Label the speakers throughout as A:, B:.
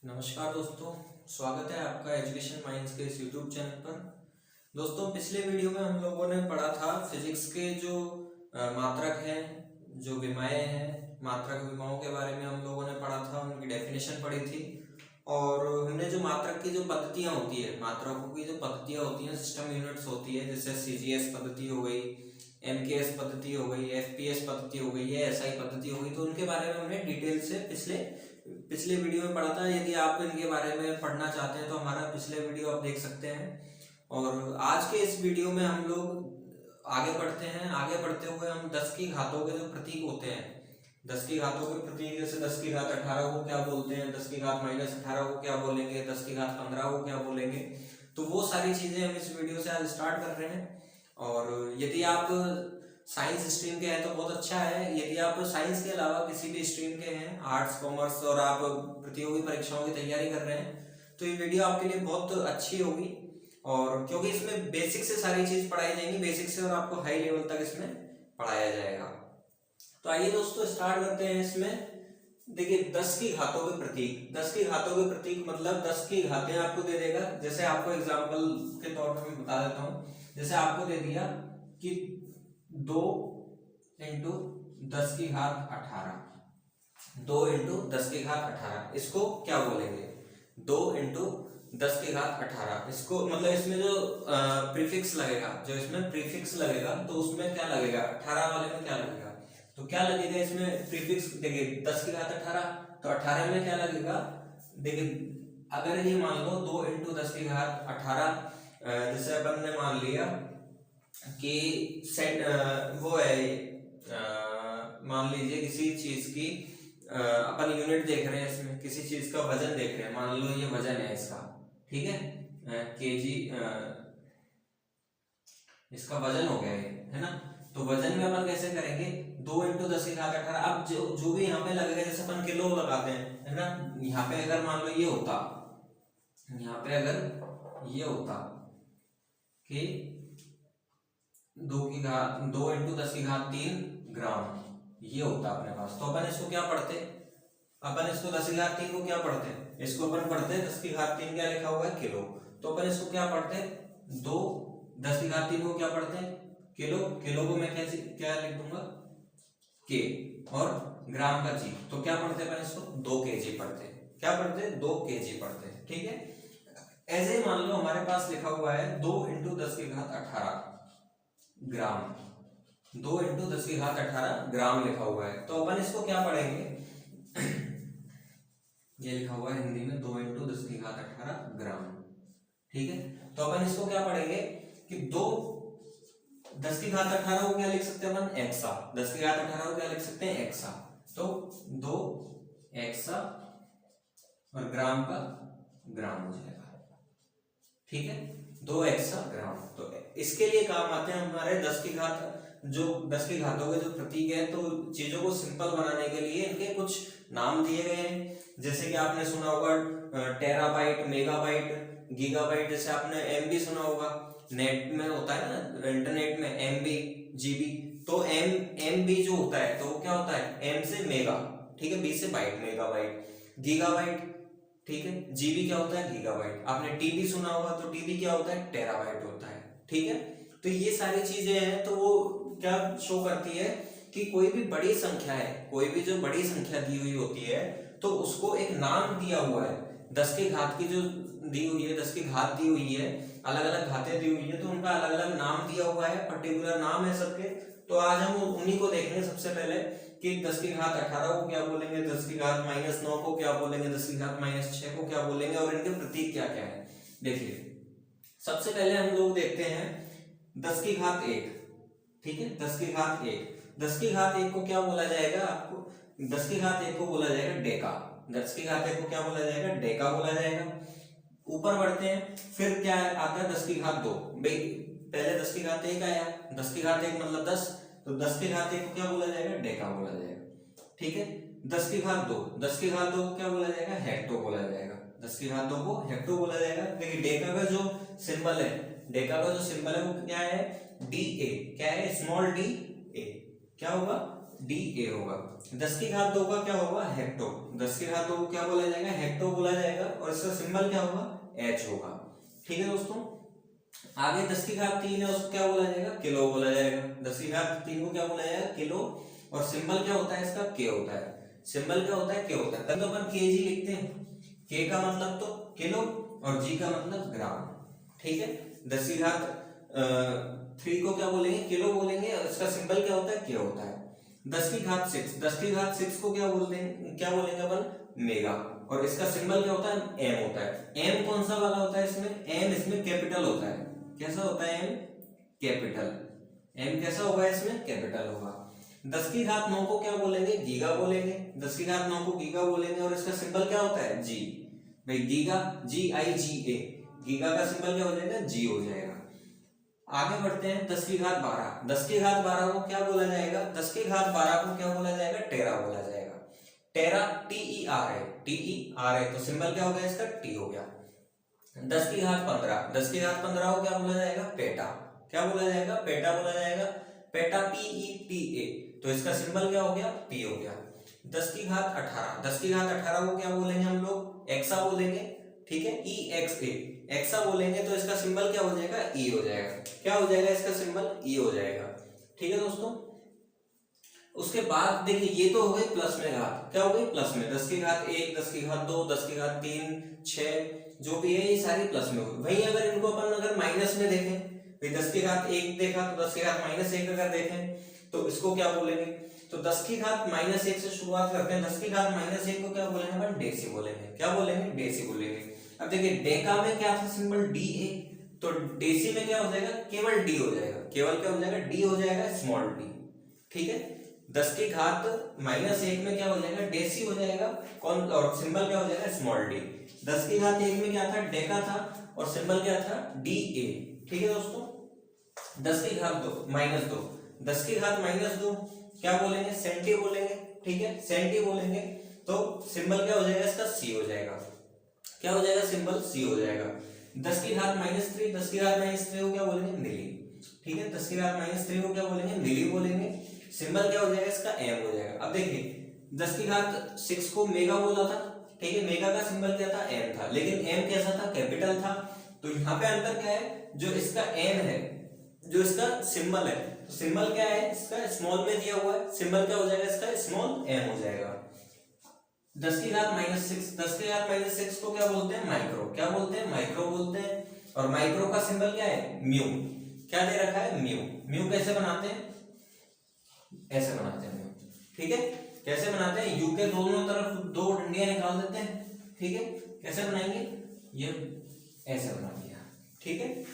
A: नमस्कार दोस्तों, स्वागत है आपका एजुकेशन माइंड्स के इस यूट्यूब चैनल पर। दोस्तों, पिछले वीडियो में हम लोगों ने पढ़ा था फिजिक्स के जो मात्रक हैं, जो विमाएँ हैं, मात्रक विमाओं के बारे में हम लोगों ने पढ़ा था, उनकी डेफिनेशन पढ़ी थी। और हमने जो मात्रक की जो पद्धतियाँ होती है, मात्रकों की जो पद्धतियाँ होती हैं, सिस्टम यूनिट्स होती है, जैसे CGS पद्धति हो गई, MKS पद्धति हो गई, FPS पद्धति हो गई, या SI पद्धति हो गई, तो उनके बारे में हमने डिटेल से पिछले वीडियो में पढ़ा था। यदि आप इनके बारे में पढ़ना चाहते हैं तो हमारा पिछले वीडियो आप देख सकते हैं। और आज के इस वीडियो में हम लोग आगे बढ़ते हैं। आगे बढ़ते हुए हम 10 की घातों के जो प्रतीक होते हैं, 10 की घातों के प्रतीक, जैसे 10 की घात 18 को क्या बोलते हैं, 10 की घात -18 को क्या बोलेंगे, 10 की घात 15 को क्या बोलेंगे, तो वो सारी चीजें हम इस वीडियो से आज स्टार्ट कर रहे हैं। और यदि आप साइंस स्ट्रीम के हैं तो बहुत अच्छा है। यदि आप साइंस के अलावा किसी भी स्ट्रीम के हैं, आर्ट्स, कॉमर्स, और आप प्रतियोगी परीक्षाओं की तैयारी कर रहे हैं, तो ये वीडियो आपके लिए बहुत अच्छी होगी। और क्योंकि इसमें बेसिक से सारी चीज पढ़ाई जाएंगी, बेसिक से, और आपको हाई लेवल तक इसमें पढ़ाया जाएगा। तो आइए दोस्तों स्टार्ट करते हैं। इसमें देखिए 10 की घातों के प्रतीक, 10 की घातों के प्रतीक मतलब 10 की घातें आपको दे देगा। जैसे आपको एग्जाम्पल के तौर पर मैं बता देता हूँ। जैसे आपको दे दिया कि 2 इंटू 10 की घात 18, 2 इंटू 10 की घात 18, इसको क्या बोलेंगे? 2 इंटू 10 की घात 18, इसको मतलब इसमें जो प्रीफिक्स लगेगा, जो इसमें प्रीफिक्स लगेगा, तो उसमें क्या लगेगा? 18 वाले में क्या लगेगा? तो क्या लगेगा इसमें प्रीफिक्स? देखिए 10 की घात 18, तो 18 में क्या लगेगा? देखिए अगर ये मान लो 2 इंटू 10 की घात 18, जैसे अपन ने मान लिया कि वो है, मान लीजिए किसी चीज की अपन यूनिट देख रहे हैं, इसमें किसी चीज का वजन देख रहे हैं। मान लो ये वजन है इसका, ठीक है, केजी, इसका वजन हो गया है ना। तो वजन में अपन कैसे करेंगे? 2 इंटू 10 की घात 18। अब जो भी यहाँ पे लगेगा, जैसे अपन किलो लगाते हैं, है ना। यहाँ पे अगर मान लो ये होता, यहाँ पे अगर ये होता कि 2 इंटू 10 की घात 3 ग्राम, ये होता अपने पास, तो अपन इसको क्या पढ़ते? अपन इसको 10 की घात 3 को क्या पढ़ते? इसको अपन पढ़ते 10 की घात 3 क्या लिखा हुआ है? किलो। तो अपन इसको क्या पढ़ते? 2 10 की घात 3 को क्या पढ़ते हैं? किलो। किलो को मैं क्या लिख दूंगा? के, और ग्राम का जी, तो क्या पढ़ते अपन इसको? 2 kg पढ़ते। क्या पढ़ते? 2 kg पढ़ते, ठीक है। ऐसे मान लो हमारे पास लिखा हुआ है 2 इंटू 10 की घात 18 ग्राम, 2 इंटू 10 की घात 18 ग्राम लिखा हुआ है। तो अपन इसको क्या पढ़ेंगे? ये लिखा हुआ है हिंदी में 2 इंटू 10 की घात 18 ग्राम, ठीक है। तो अपन इसको क्या पढ़ेंगे कि 2 10 की घात 18 को क्या लिख सकते हैं अपन? एक्सा। 10 की घात 18 को क्या लिख सकते हैं? एक्सा। तो 2 एक्सा और ग्राम का ग्राम हो जाएगा, ठीक है, 2 एक्सा ग्राम। तो इसके लिए काम आते हैं हमारे 10 की घात, जो 10 की घातों के जो प्रतीक है। तो चीजों को सिंपल बनाने के लिए इनके कुछ नाम दिए गए हैं। जैसे कि आपने सुना होगा टेराबाइट, मेगाबाइट, गीगाबाइट, जैसे आपने MB सुना होगा, नेट में होता है ना, इंटरनेट में MB, GB। तो MB जो होता है, तो वो क्या होता है? M से मेगा, ठीक है, B से बाइट, मेगाबाइट। गीगाबाइट, ठीक है, GB क्या होता है? गीगाबाइट। आपने TB सुना होगा, तो TB क्या होता है? टेराबाइट होता है, ठीक है। तो ये सारी चीजें हैं, तो वो क्या शो करती है कि कोई भी बड़ी संख्या है, कोई भी जो बड़ी संख्या दी हुई होती है, तो उसको एक नाम दिया हुआ है। 10 की घात की जो दी हुई है, 10 की घात दी हुई है, अलग अलग घातें दी हुई है, तो उनका अलग अलग नाम दिया हुआ है, पर्टिकुलर नाम है सबके। तो आज हम उन्हीं को देखेंगे। सबसे पहले कि 10 की घात 18 को क्या बोलेंगे, 10 की घात -9 को क्या बोलेंगे, 10 की घात -6 को क्या बोलेंगे, और इनके प्रतीक क्या क्या है। देखिए सबसे पहले हम लोग देखते हैं 10 की घात 1, ठीक है, 10 की घात 1। 10 की घात 1 को क्या बोला जाएगा? आपको 10 की घात 1 को बोला जाएगा डेका। 10 की घात 1 को क्या बोला जाएगा? डेका बोला जाएगा। ऊपर बढ़ते हैं, फिर क्या आता है? 10 की घात 2। भाई पहले 10 की घात 1 आया, 10 की घात 1 मतलब 10, तो 10 की घात 1 को क्या बोला जाएगा? डेका बोला जाएगा, ठीक है। 10 की घात 2, 10 की घात 2 को क्या बोला जाएगा? हेक्टो बोला जाएगा। 10 की घात 2 को हेक्टो बोला जाएगा। देखिए डेका का जो सिंबल है, डेका का जो सिंबल है वो क्या है? DA। क्या है? Small DA। क्या होगा? DA होगा। 10 की घात 2 का क्या होगा? हेक्टो। 10 की घात 2 को क्या बोला जाएगा, हेक्टो बोला जाएगा, और इसका सिंबल क्या होगा, H होगा। ठीक है दोस्तों, आगे 10 की घात 3 है, उसको क्या बोला जाएगा, किलो बोला जाएगा। 10 की घात 3 को क्या बोला जाएगा, किलो, और सिंबल क्या होता है इसका, K होता है। सिंबल क्या होता है, K होता है। तब तो अपन kg लिखते हैं, K का मतलब तो किलो और G का मतलब ग्राम। ठीक है, 10 की घात 3 को क्या बोलेंगे, किलो बोलेंगे, और इसका सिंबल क्या होता है, K होता है। 10 की घात 6, 10 की घात 6 को क्या बोलेंगे अपन, मेगा, और इसका सिंबल क्या होता है, M होता है। M कौन सा वाला होता है इसमें, M इसमें कैपिटल होता है। कैसा होता है, M कैपिटल। M कैसा होगा, इसमें कैपिटल होगा। 10 की घात 9 को क्या बोलेंगे, गीगा बोलेंगे। 10 की घात 9 को गीगा बोलेंगे, और इसका सिंबल क्या होता है, G। भाई गीगा, GIGA, गीगा का सिंबल क्या हो जाएगा, G हो जाएगा। आगे बढ़ते हैं, 10 की घात 12। 10 की घात 12 को क्या बोला जाएगा, 10 की घात 12 को क्या बोला जाएगा, टेरा बोला जाएगा। टेरा, TER है, TER है, तो सिंबल क्या हो गया इसका, T हो गया। 10 की घात 15, 10 की घात 15 को क्या बोला जाएगा, पेटा। क्या बोला जाएगा, पेटा बोला जाएगा। पेटा, PETA, तो इसका सिंबल क्या हो गया, P हो गया। 10 की घात 18, 10 की घात 18 को क्या बोलेंगे हम लोग, एक्सा बोलेंगे। ठीक है, EXA, एक्सा बोलेंगे, तो इसका सिंबल क्या हो जाएगा, E हो जाएगा। क्या हो जाएगा इसका सिंबल, E हो जाएगा। ठीक है दोस्तों, उसके बाद देखिए, ये तो हो गई प्लस में घात, क्या हो गई, प्लस में। 10 की घात 1, 10 की घात 2, 10 की घात 3, 6, जो भी है ये सारी प्लस में होगी। वहीं अगर इनको अपन अगर माइनस में देखें, भाई 10 की घात 1 देखा, तो 10 की घात -1 अगर देखें तो इसको क्या बोलेंगे, तो 10 की घात -1 से शुरुआत करते हैं। 10 की घात -1 को क्या बोलेंगे अपन, डेसी बोलेंगे। क्या बोलेंगे, डेसी बोलेंगे। अब देखिए, डेका में क्या था सिंबल, DA, तो डेसी में क्या हो जाएगा, केवल D हो जाएगा। केवल क्या हो जाएगा, D हो जाएगा, स्मॉल d। ठीक है, 10 की घात -1 में क्या हो जाएगा, डेसी हो जाएगा, कौन, और सिंबल क्या हो जाएगा, स्मॉल d। 10 की घात 1 में क्या था, डेका था, और सिंबल क्या था, DA। ठीक है दोस्तों, 10 की घात 2 -2, 10 की घात -2 क्या बोलेंगे, सेंटी बोलेंगे। ठीक है, सेंटी बोलेंगे, तो सिंबल क्या हो जाएगा इसका, C हो जाएगा। क्या हो जाएगा, सिंबल C हो जाएगा। 10 की घात -3, 10 की घात -3 को क्या बोलेंगे, मिली। ठीक है, 10 की घात -3 को क्या बोलेंगे, मिली बोलेंगे। सिंबल क्या हो जाएगा इसका, M हो जाएगा। अब देखिए, 10 की घात 6 को मेगा बोला था। ठीक है, मेगा का सिंबल क्या था, M था, लेकिन M कैसा था, कैपिटल था। तो यहाँ पे अंतर क्या है, जो इसका M है, जो इसका सिंबल है, तो सिंबल क्या है इसका, स्मॉल में दिया हुआ है, सिंबल क्या हो जाएगा इसका, स्मॉल M हो जाएगा। 10 की घात -6, 10 की घात -6 को क्या बोलते हैं, माइक्रो। क्या बोलते हैं, माइक्रो बोलते हैं। और माइक्रो का सिंबल क्या है, म्यू। क्या दे रखा है, म्यू। म्यू कैसे बनाते हैं, ऐसे बनाते हैं म्यू। ठीक है, कैसे बनाते हैं, यू के दोनों तरफ 2 डंडियां निकाल देते हैं। ठीक है, कैसे बनाएंगे, ये ऐसे बना दिया। ठीक है,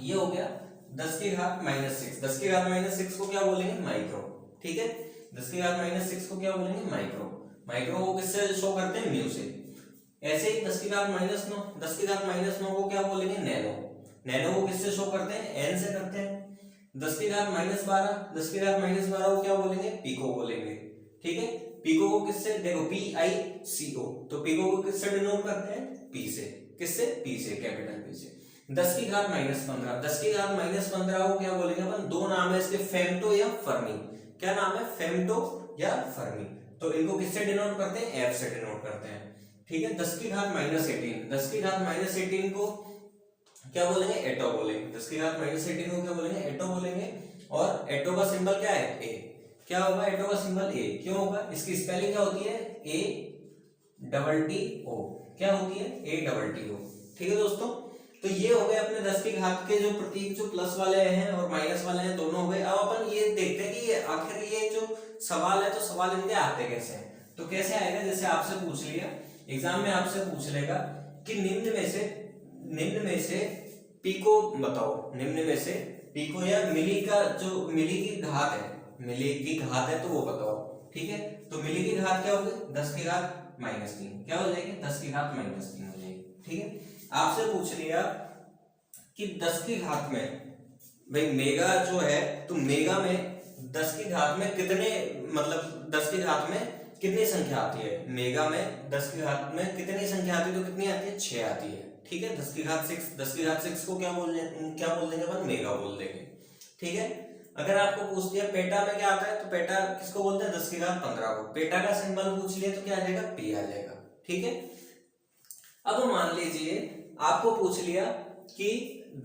A: ये हो गया 10 की घात -6। 10 की घात -6 को क्या बोलेंगे, माइक्रो। ठीक है, 10 की घात -6 को क्या बोलेंगे, माइक्रो। माइक्रो को किससे शो करते हैं, म्यू से। ऐसे ही 10 की घात -9, 10 की घात -9 को क्या बोलेंगे, नैनो। नैनो को किससे शो करते हैं, n से करते हैं। 10 की घात -12, 10 की घात -12 को क्या बोलेंगे, पिको बोलेंगे। ठीक है, पिको को किससे, देखो PICO, तो पिको को किससे डिनोट करते हैं, P से। किससे, P से, कैपिटल P से। 10 की घात -15, 10 की घात -15 को क्या बोलेंगे अपन, 2 नाम है इसके, फेम्टो या फर्मी। क्या नाम है, फेम्टो या फर्मी। तो इनको किससे डिनोट करते हैं, F से डिनोट करते हैं। ठीक है, 10 की घात -18, 10 की घात -18 को क्या बोलेंगे, एटो बोलेंगे। 10 की घात -18 को क्या बोलेंगे, एटो बोलेंगे। और एटो का सिंबल क्या है, A। क्या होगा एटो का सिंबल, A। क्यों होगा, इसकी स्पेलिंग क्या होती है, ATTO। क्या होती है, ATTO। ठीक है दोस्तों, तो ये हो गए अपने 10 की घात के जो प्रतीक, जो प्लस वाले हैं और माइनस वाले हैं, दोनों हो गए। अब अपन ये देखते हैं कि आखिर ये जो सवाल है, तो सवाल इनके आते कैसे हैं। तो कैसे आएगा, जैसे आपसे पूछ लिया एग्जाम में, आपसे पूछ लेगा कि निम्न में से पिको बताओ। निम्न में से पिको या मिली का, जो मिली की घात है, मिली की घात है तो वो बताओ। ठीक है, तो मिली की घात क्या होगी, 10 की घात -3। क्या हो जाएगी, 10 की घात -3 हो जाएगी। ठीक है, आपसे पूछ लिया कि 10 की घात में, भाई मेगा जो है, तो मेगा में 10 की घात में कितने, मतलब 10 की घात में कितनी संख्या आती है। मेगा में 10 की घात में कितनी संख्या आती है, तो कितनी आती है, 6 आती है। ठीक है, 10 की घात 6, 10 की घात 6 को क्या बोल देंगे अपन, मेगा बोल देंगे। ठीक है, अगर आपको पूछ दिया पेटा में क्या आता है, तो पेटा किसको बोलते हैं, 10 की घात 15 को। पेटा का सिंबल पूछ लिया तो क्या आ जाएगा, पी आ जाएगा। ठीक है, अब मान लीजिए आपको पूछ लिया कि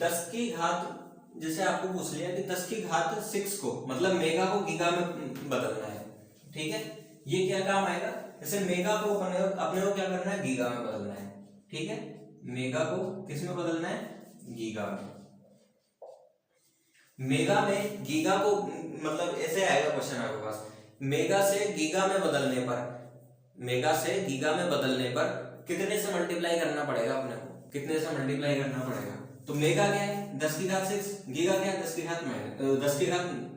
A: 10 की घात, जैसे आपको पूछ लिया कि 10 की घात 6 को, मतलब मेगा को गीगा में बदलना है। ठीक है, ये क्या काम आएगा, जैसे मेगा को अपने को क्या करना है, गीगा में बदलना है। ठीक है, मेगा को किस में बदलना है, गीगा में। मेगा में गीगा को, मतलब ऐसे आएगा क्वेश्चन आपके पास, मेगा से गीगा में बदलने पर, मेगा से गीगा में बदलने पर कितने से मल्टीप्लाई करना पड़ेगा अपने को, कितने से मल्टीप्लाई करना पड़ेगा। तो मेगा क्या है, 10 की घात 6, गीगा क्या है, 10 की घात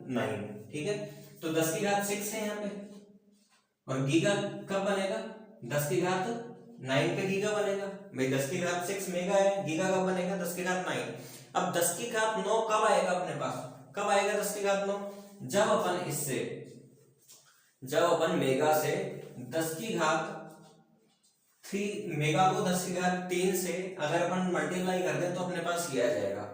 A: 9। ठीक है, तो 10 की घात 6 है यहाँ पे, और गीगा कब बनेगा, 10 की घात 9 पे गीगा बनेगा भाई। 10 की घात 6 मेगा है, गीगा कब बनेगा, 10 की घात 9। अब 10 की घात 9 कब आएगा अपने पास, कब आएगा 10 की घात 9, जब अपन इससे, जब अपन मेगा से 10 की घात 3, मेगा को 10 की घात 3 से अगर अपन मल्टीप्लाई कर दें तो अपने पास ये आ जाएगा।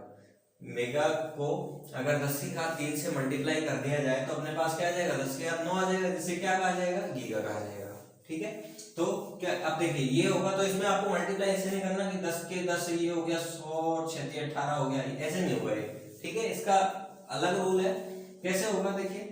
A: मेगा को अगर 10 की घात 3 से मल्टीप्लाई कर दिया जाए तो अपने पास क्या आ जाएगा, 10 की घात 9 आ जाएगा, जिससे क्या कहा जाएगा, गीगा कहा जाएगा। ठीक है, तो क्या अब देखिए ये होगा, तो इसमें आपको मल्टीप्लाई ऐसे नहीं करना कि 10 के 10 ये हो गया 100 और 6 18 हो गया, ऐसे नहीं होगा ये। ठीक है, इसका अलग रूल है, कैसे होगा देखिए,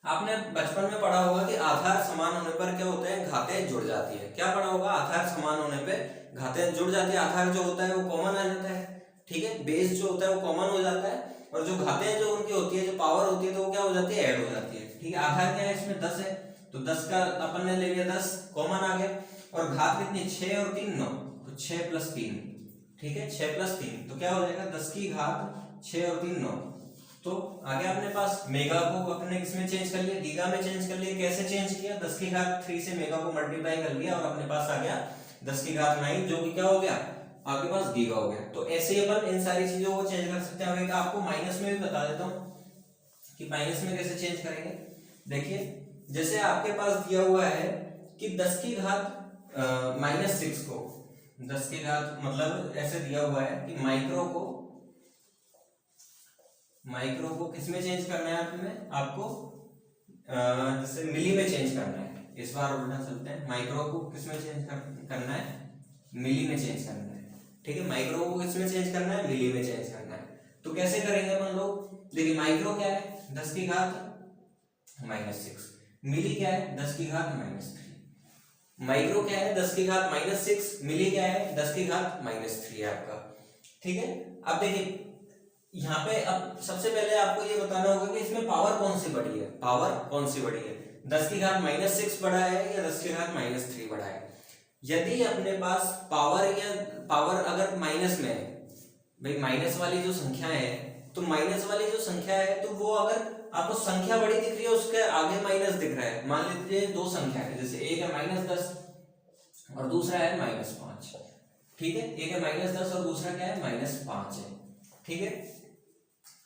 A: आपने बचपन में पढ़ा होगा कि आधार समान होने पर क्या होता है, घातें जुड़ जाती है। क्या पढ़ा होगा, आधार समान होने पे घातें जुड़ जाती है, आधार जो होता है वो कॉमन आ जाता है। ठीक है, बेस जो होता है वो कॉमन हो जाता है, और जो घातें जो उनकी होती है, जो पावर होती है, तो वो क्या हो जाती है, ऐड हो जाती है। ठीक है, आधार क्या है, इसमें 10 है, तो 10 का अपन ने ले लिया 10 कॉमन आ गया, और घात कितनी, 6 और 3 9, तो 6 + 3। ठीक है, 6 + 3 तो क्या हो जाएगा, 10 की घात 6 और 3 9। तो आगे अपने पास मेगा को अपने किसमें चेंज कर लिया, गीगा में चेंज कर लिया। कैसे चेंज किया, 10 की घात 3 से मेगा को मल्टीप्लाई कर लिया, और अपने पास आ गया 10 की घात 9, जो कि क्या हो गया, आपके पास गीगा हो गया। तो ऐसे ही अपन इन सारी चीजों को चेंज कर सकते हैं। अब आपको माइनस में भी बता देता हूं कि माइनस में कैसे चेंज करेंगे। देखिए, जैसे आपके पास दिया हुआ है कि 10 की घात -6 को, 10 की घात मतलब ऐसे दिया हुआ है कि माइक्रो को किसमें चेंज करना है, आपको जैसे मिली में चेंज करना है। इस बार उल्टा चलते हैं, माइक्रो को किसमें चेंज करना है, मिली में चेंज करना है। ठीक है, माइक्रो को किसमें चेंज करना है, मिली में चेंज करना है। तो कैसे करेंगे अपन लोग, देखिए माइक्रो क्या है, 10 की घात -6, मिली क्या है, 10 की घात -3। माइक्रो क्या है, 10 की घात -6, मिली क्या है, 10 की घात -3 है आपका। ठीक है, अब देखिए यहाँ पे, अब सबसे पहले आपको ये बताना होगा कि इसमें पावर कौन सी बड़ी है, पावर कौन सी बड़ी है, 10 की घात -6 बड़ा है या 10 की घात -3 बड़ा है। यदि अपने पास पावर अगर माइनस में है, भाई माइनस वाली जो संख्या है, तो माइनस वाली जो संख्या है, तो वो अगर आपको संख्या बड़ी दिख रही है, उसके आगे माइनस दिख रहा है। मान लीजिए दो संख्या है, जैसे एक है -10 और दूसरा है -5। ठीक है, एक है -10 और दूसरा क्या है, -5 है। ठीक है,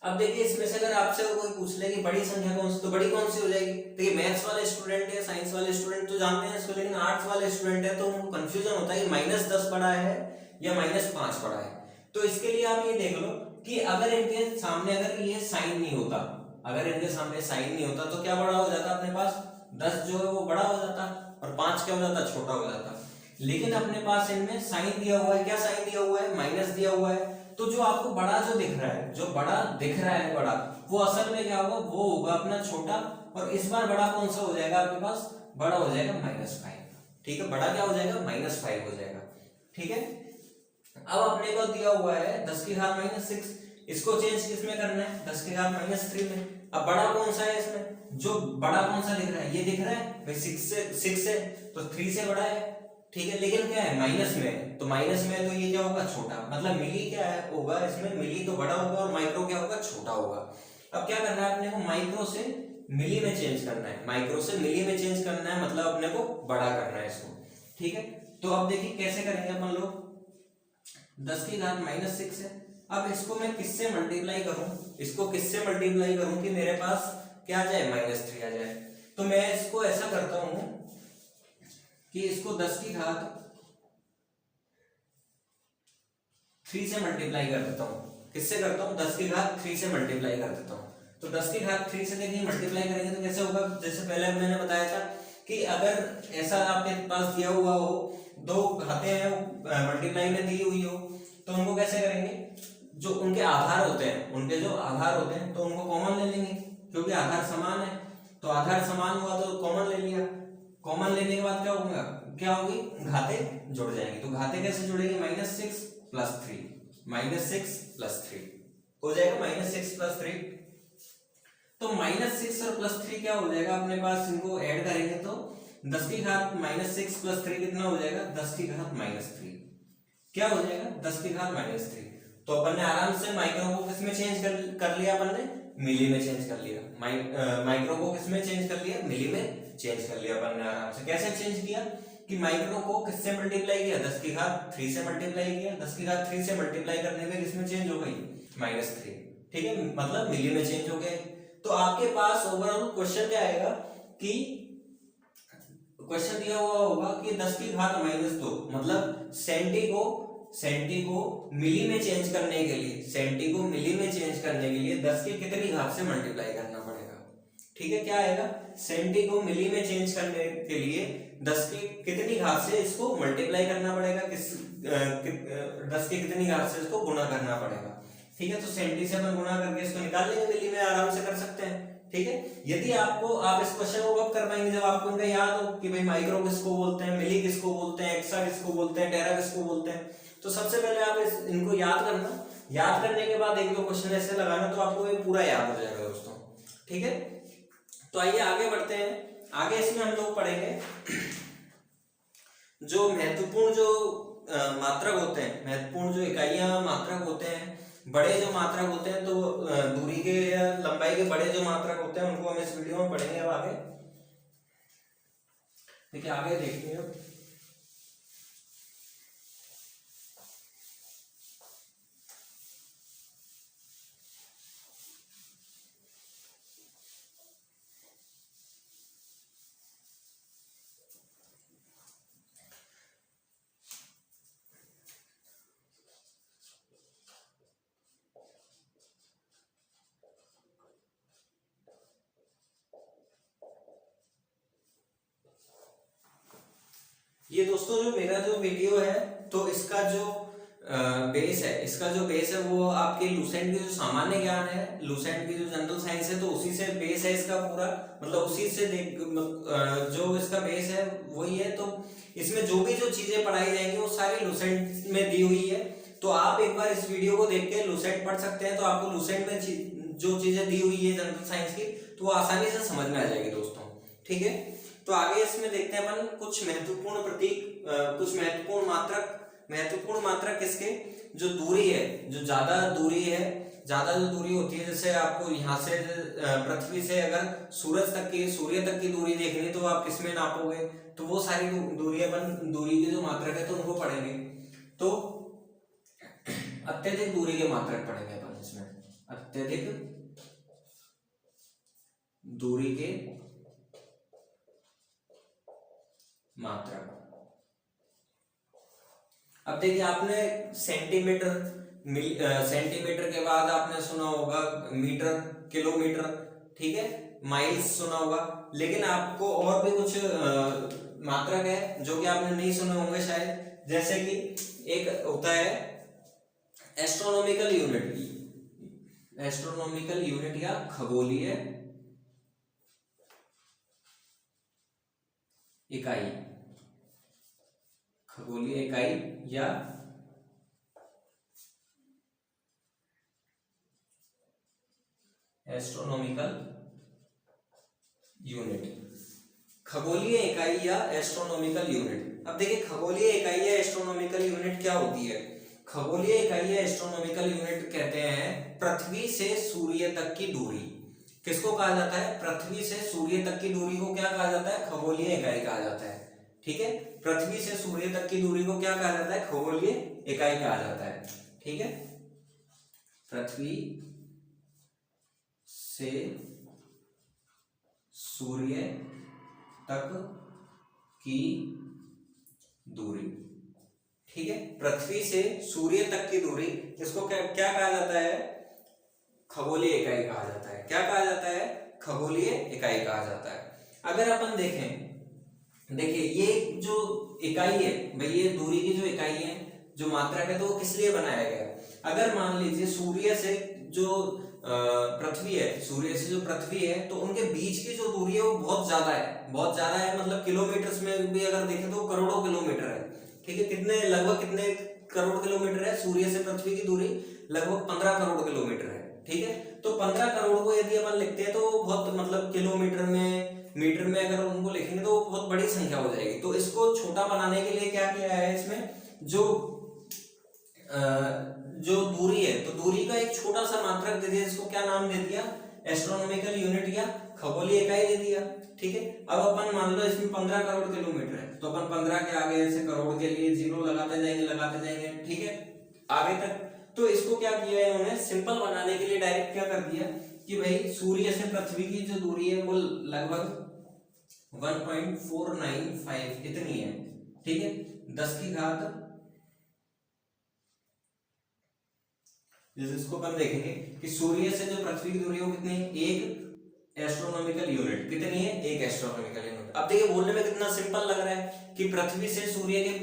A: अब देखिए इसमें से अगर आपसे कोई पूछ ले कि बड़ी संख्या कौन सी, तो बड़ी कौन सी हो जाएगी। देखिए मैथ्स वाले स्टूडेंट है, साइंस वाले स्टूडेंट तो जानते हैं इसको, लेकिन आर्ट्स वाले स्टूडेंट है तो उनको कंफ्यूजन होता है कि -10 बड़ा है या -5 बड़ा है। तो इसके लिए आप ये देख लो कि अगर इनके सामने अगर ये साइन नहीं होता, अगर इनके सामने साइन नहीं होता, तो क्या बड़ा हो जाता अपने पास, 10 जो है वो बड़ा हो जाता और 5 क्या हो जाता, छोटा हो जाता। लेकिन अपने पास इनमें साइन दिया हुआ है, क्या साइन दिया हुआ है, माइनस दिया हुआ है। तो जो आपको बड़ा जो दिख रहा है, जो बड़ा दिख रहा है बड़ा, वो असल में क्या होगा, वो होगा अपना छोटा, और इस बार बड़ा कौन सा हो जाएगा आपके पास, बड़ा हो जाएगा -5। ठीक है, बड़ा क्या हो जाएगा, -5 हो जाएगा। ठीक है, अब अपने को दिया हुआ है 10 की घात -6, इसको चेंज किसमें करना है, 10 की घात -3 में। अब बड़ा कौन सा है इसमें, जो बड़ा कौन सा दिख रहा है, ये दिख रहा है भाई 6 से, तो 3 से बड़ा है। ठीक है, लेकिन क्या है, माइनस में, तो माइनस में तो ये क्या होगा, छोटा, मतलब मिली क्या है होगा इसमें, मिली तो बड़ा होगा और माइक्रो क्या होगा, छोटा होगा। अब क्या करना है अपने को, माइक्रो से मिली में चेंज करना है, माइक्रो से मिली में चेंज करना है, मतलब अपने को बड़ा करना है इसको। ठीक है, तो अब देखिए कैसे करेंगे अपन लोग, 10 की घात -6 है। अब इसको मैं किससे मल्टीप्लाई करूं, इसको किससे मल्टीप्लाई करूं कि मेरे पास क्या आ जाए, -3 आ जाए। तो मैं इसको ऐसा करता हूं कि इसको 10 की घात 3 से मल्टीप्लाई कर देता हूं। किससे करता हूं, 10 की घात 3 से मल्टीप्लाई कर देता हूं। तो 10 की घात 3 से देखिए मल्टीप्लाई करेंगे तो कैसे होगा, जैसे पहले मैंने बताया था कि अगर ऐसा आपके पास दिया हुआ हो, दो घातें हैं मल्टीप्लाई में दी हुई हो, तो उनको कैसे करेंगे, जो उनके आधार होते हैं, उनके जो आधार होते हैं तो उनको कॉमन ले लेंगे, क्योंकि आधार समान है। तो आधार समान हुआ तो कॉमन ले लिया, कॉमन लेने के बाद क्या होगा, क्या होगी, घातें जुड़ जाएंगी। तो घातें कैसे जुड़ेंगी, -6 + 3, -6 + 3 हो जाएगा -6 + 3। तो -6 और +3 क्या हो जाएगा अपने पास, इनको ऐड करेंगे तो 10 की घात -6 + 3 कितना हो जाएगा, 10 की घात -3 क्या हो जाएगा, 10 की घात -3। तो अपन ने आराम से माइक्रो को किसमें चेंज कर लिया, अपन ने मिली में चेंज कर लिया। माइक्रो को किसमें चेंज कर लिया, मिली में चेंज कर लिया अपन ने आराम से। कैसे चेंज किया कि माइक्रो को किससे मल्टीप्लाई किया, 10 की घात 3 से मल्टीप्लाई किया, 10 की घात 3 से मल्टीप्लाई करने में किसमें चेंज हो गई, -3, ठीक है, मतलब मिली में चेंज हो गए। तो आपके पास ओवरऑल क्वेश्चन क्या आएगा कि क्वेश्चन दिया हुआ होगा कि 10 की घात -2, मतलब सेंटी को मिली में चेंज करने के लिए, सेंटी को मिली में चेंज करने के लिए 10 की कितनी घात से मल्टीप्लाई करना पड़ेगा, ठीक है। क्या आएगा, सेंटी को मिली में चेंज करने के लिए 10 की कितनी घात से इसको मल्टीप्लाई करना पड़ेगा, 10 की कितनी घात से इसको गुणा करना पड़ेगा, ठीक है। तो सेंटी से अपन गुणा करके इसको निकाल लेंगे, मिली में आराम से कर सकते हैं, ठीक है। यदि आप इस क्वेश्चन को कब कर पाएंगे, जब आपको इनका याद हो कि भाई माइक्रो किसको बोलते हैं, मिली किसको बोलते हैं, एक्सा किसको बोलते हैं, टेरा किसको बोलते हैं। तो सबसे पहले आप इनको याद करना, याद करने के बाद एक दो क्वेश्चन ऐसे लगाना तो आपको ये पूरा याद हो जाएगा दोस्तों, ठीक है। तो आइए आगे बढ़ते हैं। आगे इसमें हम लोग पढ़ेंगे जो महत्वपूर्ण जो मात्रक होते हैं, महत्वपूर्ण जो इकाइयां मात्रक होते हैं, बड़े जो मात्रक होते हैं, तो दूरी के या लंबाई के बड़े जो मात्रक होते हैं उनको हम इस वीडियो में पढ़ेंगे। अब आगे देखिए, आगे देखिए ये दोस्तों, जो मेरा जो वीडियो है तो इसका जो बेस है, इसका जो बेस है वो आपके लूसेंट की जो सामान्य ज्ञान है, लूसेंट की जो जनरल साइंस है, तो उसी से बेस है इसका पूरा, मतलब उसी से जो इसका बेस है वही है। तो इसमें जो भी जो चीजें पढ़ाई जाएंगी वो सारी लूसेंट में दी हुई है। तो आप एक बार इस वीडियो को देख के लूसेंट पढ़ सकते हैं, तो आपको लूसेंट में जो चीजें दी हुई है जनरल साइंस की, तो वो आसानी से समझ में आ जाएगी दोस्तों, ठीक है। तो आगे इसमें देखते हैं अपन कुछ महत्वपूर्ण प्रतीक, कुछ महत्वपूर्ण मात्रक। महत्वपूर्ण मात्रक किसके, जो दूरी है, जो ज्यादा दूरी है, ज्यादा जो दूरी होती है, जैसे आपको यहाँ से पृथ्वी से अगर सूर्य तक की दूरी देखनी, तो आप किसमें नापोगे, तो वो सारी दूरी अपन, दूरी के जो मात्रक है तो उनको पढ़ेंगे। तो अत्यधिक दूरी के मात्रक पढ़ेंगे अपन इसमें, अत्यधिक दूरी के मात्रक। अब देखिए, आपने सेंटीमीटर के बाद आपने सुना होगा मीटर, किलोमीटर, ठीक है, माइल्स सुना होगा, लेकिन आपको और भी कुछ मात्रक है जो कि आपने नहीं सुने होंगे शायद, जैसे कि एक होता है एस्ट्रोनॉमिकल यूनिट या खगोलीय इकाई, खगोलीय इकाई या एस्ट्रोनॉमिकल यूनिट, खगोलीय इकाई या एस्ट्रोनॉमिकल यूनिट। अब देखिए, खगोलीय इकाई या एस्ट्रोनॉमिकल यूनिट क्या होती है। खगोलीय इकाई या एस्ट्रोनॉमिकल यूनिट कहते हैं पृथ्वी से सूर्य तक की दूरी। किसको कहा जाता है, पृथ्वी से सूर्य तक की दूरी को क्या कहा जाता है, खगोलीय इकाई कहा जाता है, ठीक है। पृथ्वी से सूर्य तक की दूरी को क्या कहा जाता है, खगोलीय इकाई कहा जाता है, ठीक है। पृथ्वी से सूर्य तक की दूरी, ठीक है, पृथ्वी से सूर्य तक की दूरी, इसको क्या कहा जाता है, खगोलीय इकाई कहा जाता है, क्या कहा जाता है? खगोलीय इकाई कहा जाता है। अगर अपन देखें, देखिए ये जो इकाई है भाई, ये दूरी की जो इकाई है, जो मात्रक है, तो वो किस लिए बनाया गया? अगर मान लीजिए सूर्य से जो पृथ्वी है, सूर्य से जो पृथ्वी है, तो उनके बीच की जो दूरी है वो बहुत ज्यादा है, बहुत ज्यादा है, मतलब किलोमीटर्स में भी अगर देखें तो करोड़ों किलोमीटर है। ठीक है, कितने लगभग कितने करोड़ किलोमीटर है? सूर्य से पृथ्वी की दूरी लगभग 15 करोड़ किलोमीटर है। ठीक है, तो 15 करोड़ को यदि अपन लिखते हैं तो बहुत मतलब किलोमीटर में, मीटर में अगर उनको लिखेंगे तो बहुत बड़ी संख्या हो जाएगी। तो इसको छोटा बनाने के लिए क्या किया है? इसमें जो दूरी है, तो दूरी का एक छोटा सा मात्रक दे दिया, जिसको क्या नाम दे दिया? एस्ट्रोनॉमिकल यूनिट या खगोलीय इकाई दे दिया। ठीक है, अब अपन मान लो इसमें 15 करोड़ किलोमीटर है, तो अपन 15 के आगे ऐसे करोड़ के लिए जीरो लगाते जाएंगे। ठीक है, आगे तक। तो इसको क्या किया है इन्होंने? सिंपल बनाने के लिए डायरेक्ट क्या कर दिया कि भाई सूर्य से पृथ्वी की जो दूरी है वो लगभग 1.495 इतनी है। ठीक है, 10 की घात, इसको अपन देखेंगे कि सूर्य से जो पृथ्वी की दूरी है वो कितनी है? एक एस्ट्रोनॉमिकल यूनिट। कितनी है? एक एस्ट्रोनॉमिकल यूनिट। अब देखिए बोलने में कितना सिंपल लग रहा है कि पृथ्वी से सूर्य की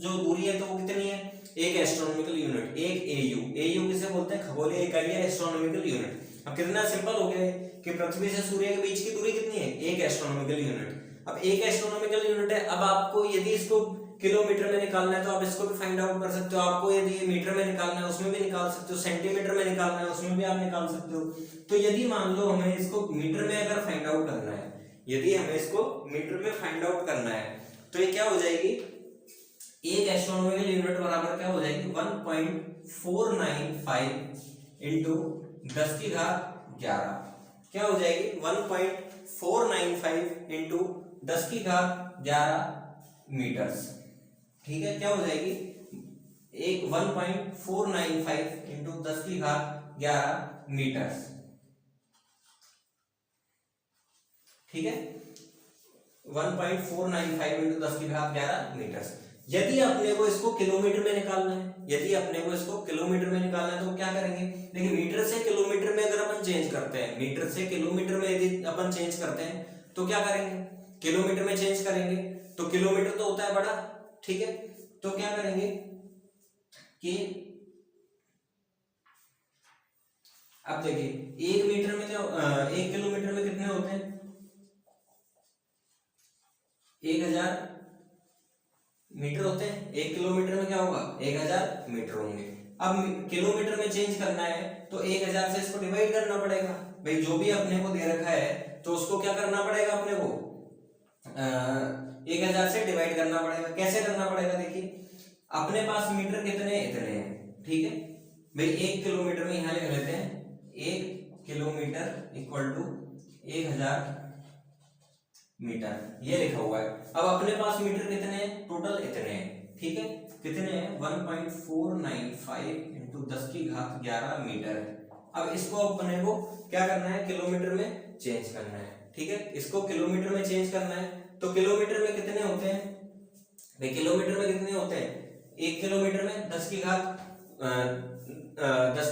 A: जो दूरी है तो वो कितनी है? एक एस्ट्रोनॉमिकल यूनिट, एक एयू। एयू किसे बोलते हैं? खगोलीय इकाई या एस्ट्रोनॉमिकल यूनिट। अब कितना सिंपल हो गया है कि पृथ्वी से सूर्य के बीच की दूरी कितनी है? एक एस्ट्रोनॉमिकल यूनिट। अब एक एस्ट्रोनॉमिकल यूनिट है, अब आपको यदि इसको किलोमीटर में निकालना है तो आप इसको भी फाइंड आउट कर सकते हो। आपको यदि मीटर में निकालना है उसमें भी निकाल सकते हो, सेंटीमीटर में निकालना है उसमें भी आप निकाल सकते हो। तो यदि मान लो हमें इसको मीटर में अगर फाइंड आउट करना है, यदि हमें इसको मीटर में फाइंड आउट करना है तो ये क्या हो जाएगी? एक एस्ट्रोनॉमिकल यूनिट बराबर क्या हो जाएगी? 1.495 इंटू 10 की घात 11। क्या हो जाएगी? 1.495 इंटू 10 की घात 11 मीटर्स। ठीक है, क्या हो जाएगी? एक 1.495 इंटू 10 की घात 11 मीटर्स। ठीक है, 1.495 इंटू 10 की घात 11 मीटर्स। यदि अपने को इसको किलोमीटर में निकालना है, यदि अपने को इसको किलोमीटर में निकालना है तो क्या करेंगे? देखिए मीटर से किलोमीटर में अगर अपन चेंज करते हैं, मीटर से किलोमीटर में यदि अपन चेंज करते हैं तो क्या करेंगे? किलोमीटर में चेंज करेंगे तो किलोमीटर तो होता है बड़ा। ठीक है, तो क्या करेंगे कि अब देखिए एक मीटर में जो 1 किलोमीटर में कितने होते हैं? 1000 मीटर होते हैं। 1 किलोमीटर में क्या होगा? 1000 मीटर होंगे। अब किलोमीटर में चेंज करना है तो 1000 से इसको डिवाइड करना पड़ेगा। भाई जो भी अपने को दे रखा है तो उसको क्या करना पड़ेगा? अपने को 1000 से डिवाइड करना पड़ेगा। कैसे करना पड़ेगा? देखिए अपने पास मीटर कितने? इतने हैं। ठीक है भाई, 1 किलोमीटर में यहां लिख लेते हैं 1 किलोमीटर इक्वल टू 1000 मीटर, ये लिखा हुआ है। अब अपने पास मीटर कितने हैं? टोटल इतने हैं। ठीक है, कितने हैं? 1.495 इंटू 10 की घात 11 मीटर है। अब इसको अपने को क्या करना है? किलोमीटर में चेंज करना है। ठीक है, इसको किलोमीटर में चेंज करना है तो किलोमीटर में कितने होते हैं भाई? किलोमीटर में कितने होते हैं? 1 किलोमीटर में 10 की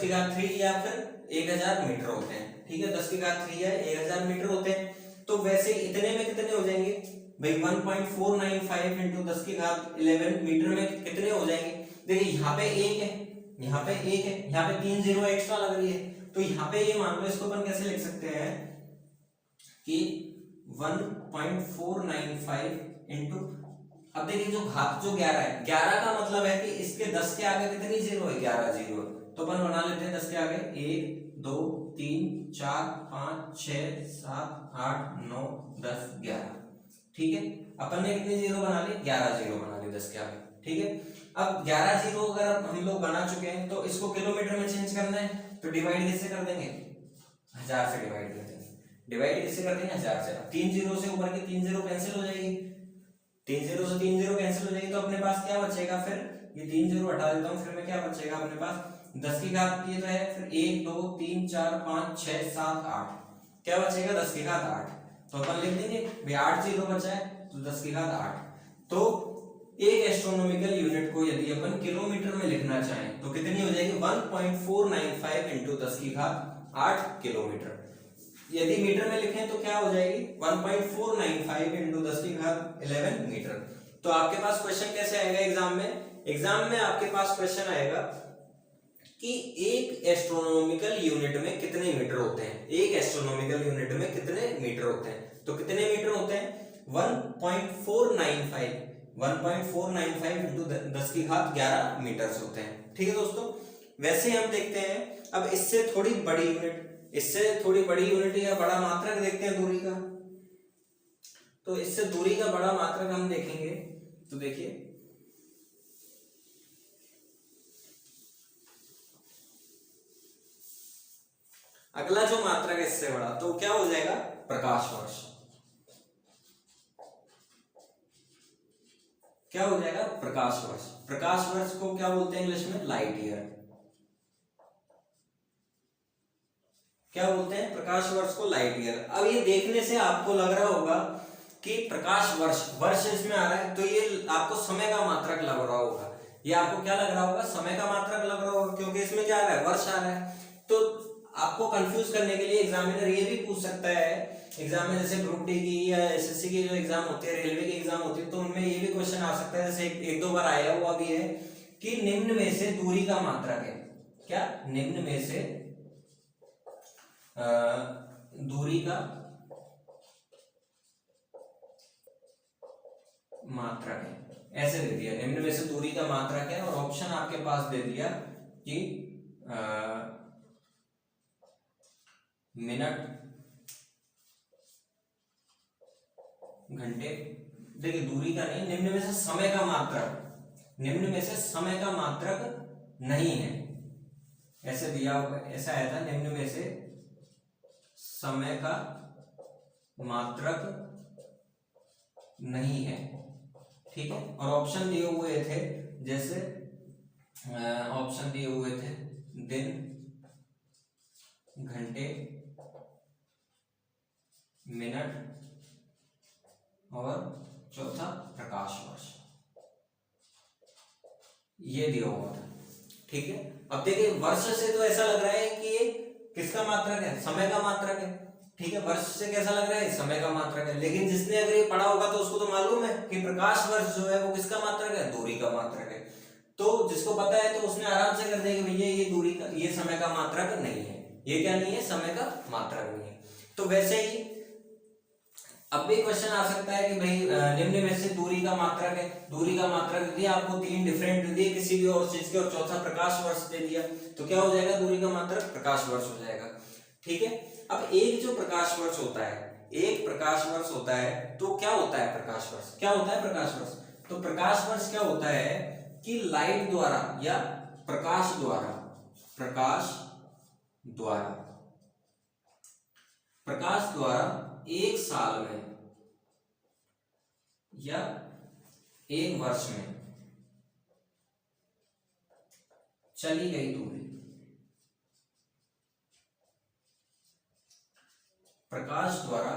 A: घात 3 या फिर 1000 मीटर होते हैं। ठीक है, 10 की घात 3 या 1000 मीटर होते हैं। तो वैसे इतने में कितने हो जाएंगे भाई? 1.495 इंटू 10 की घात 11 मीटर में कितने हो जाएंगे? देखिए यहाँ पे 1 है, यहाँ पे 1 है, यहाँ पे 3 जीरो एक्स्ट्रा लग रही है, तो यहाँ पे ये मान लो इसको अपन कैसे लिख सकते हैं कि 1.495 इंटू, अब देखिए जो घात जो 11 है, 11 का मतलब है कि इसके 10 के आगे कितनी जीरो है? 11 जीरो। तो अपन बना लेते हैं 10 के आगे 1 2 3 4 5 6 7 8 9 10 11। ठीक है, अपन ने कितने जीरो बना लिए? 11 जीरो बना लिए 10 के आगे। ठीक है, अब 11 जीरो अगर हम लोग बना चुके हैं तो इसको किलोमीटर में चेंज करना है तो डिवाइड किससे कर देंगे? 1000 से डिवाइड कर देंगे। डिवाइड किससे कर देंगे? 1000 से। अब 3 जीरो से ऊपर की 3 जीरो कैंसिल हो जाएगी, 3 जीरो से 3 जीरो कैंसिल हो जाएगी, तो अपने पास क्या बचेगा? फिर ये 3 जीरो हटा देता हूँ, फिर मैं क्या बचेगा अपने पास? 10 की घात ये तो है, फिर 1 2 3 4 5 6 7 8, क्या बचेगा? 10 की घात 8। तो अपन लिख देंगे भाई 8 जीरो बचा है तो 10 की घात 8। तो एक एस्ट्रोनॉमिकल यूनिट को यदि अपन किलोमीटर में लिखना चाहें तो कितनी हो जाएगी? 1.495 इंटू 10 की घात 8 किलोमीटर। यदि मीटर में लिखें तो क्या हो जाएगी 1.495 इंटू 10 की घात 11 मीटर। तो आपके पास क्वेश्चन कैसे आएगा एग्जाम में? एग्जाम में आपके पास क्वेश्चन आएगा कि एक एस्ट्रोनॉमिकल यूनिट में कितने मीटर होते हैं, एक एस्ट्रोनॉमिकल यूनिट में कितने मीटर होते हैं। तो कितने मीटर होते हैं? 1.495 इंटू 10 की घात 11 मीटर होते हैं। ठीक है दोस्तों, वैसे हम देखते हैं अब इससे थोड़ी बड़ी यूनिट, इससे थोड़ी बड़ी यूनिट या बड़ा मात्रक देखते हैं दूरी का। तो इससे दूरी का बड़ा मात्रक हम देखेंगे तो देखिए अगला जो मात्रक है इससे बड़ा, तो क्या हो जाएगा? प्रकाश वर्ष। क्या हो जाएगा? प्रकाश वर्ष। प्रकाश वर्ष को क्या बोलते हैं इंग्लिश में? Light year. क्या बोलते हैं? प्रकाश वर्ष को लाइट ईयर। अब ये देखने से आपको लग रहा होगा कि प्रकाश वर्ष, वर्ष इसमें आ रहा है तो ये आपको समय का मात्रक लग रहा होगा। ये आपको क्या लग रहा होगा? समय का मात्रक लग रहा होगा, क्योंकि इसमें क्या आ रहा है? वर्ष आ रहा है। तो आपको कंफ्यूज करने के लिए एग्जामिनर ये भी पूछ सकता है, एग्जाम में जैसे ग्रुप डी की या एसएससी की जो एग्जाम होती है, रेलवे की एग्जाम होती है, तो उनमें ये भी क्वेश्चन आ सकता है, जैसे एक दो बार आया हुआ भी है कि निम्न में से दूरी का मात्रक है। क्या? निम्न में से दूरी का मात्रक है, ऐसे दे दिया, निम्न में से दूरी का मात्रक है, और ऑप्शन आपके पास दे दिया कि मिनट, घंटे। देखिए दूरी का नहीं, निम्न में से समय का मात्रक, निम्न में से समय का मात्रक नहीं है, ऐसे दिया होगा, ऐसा आया था, निम्न में से समय का मात्रक नहीं है। ठीक है, और ऑप्शन दिए हुए थे, जैसे ऑप्शन दिए हुए थे दिन, घंटे, मिनट और चौथा प्रकाश वर्ष, ये दिया हुआ था। ठीक है, अब देखिए वर्ष से तो ऐसा लग रहा है कि ये किसका मात्रक है? समय का मात्रक है। ठीक है, वर्ष से कैसा लग रहा है? समय का मात्रक है। लेकिन जिसने अगर ये पढ़ा होगा तो उसको तो मालूम है कि प्रकाश वर्ष जो है वो किसका मात्रक है? दूरी का मात्रक है। तो जिसको पता है तो उसने आराम से कर दिया कि भैया ये दूरी का, ये समय का मात्रक नहीं है, ये क्या नहीं है? समय का मात्रक नहीं है। तो वैसे ही अब भी क्वेश्चन आ सकता है कि भाई निम्न में से दूरी का मात्रक है, दूरी का मात्रक दिया आपको, तीन डिफरेंट दिए किसी भी और चीज के, और चौथा प्रकाश वर्ष दे दिया, तो क्या हो जाएगा? दूरी का मात्रक प्रकाश वर्ष हो जाएगा। ठीक है, अब एक जो प्रकाश वर्ष होता है, एक प्रकाश वर्ष होता है, तो क्या होता है प्रकाश वर्ष? क्या होता है प्रकाश वर्ष? तो प्रकाश वर्ष क्या होता है कि लाइट द्वारा या प्रकाश द्वारा, प्रकाश द्वारा एक साल में या एक वर्ष में चली गई दूरी, प्रकाश द्वारा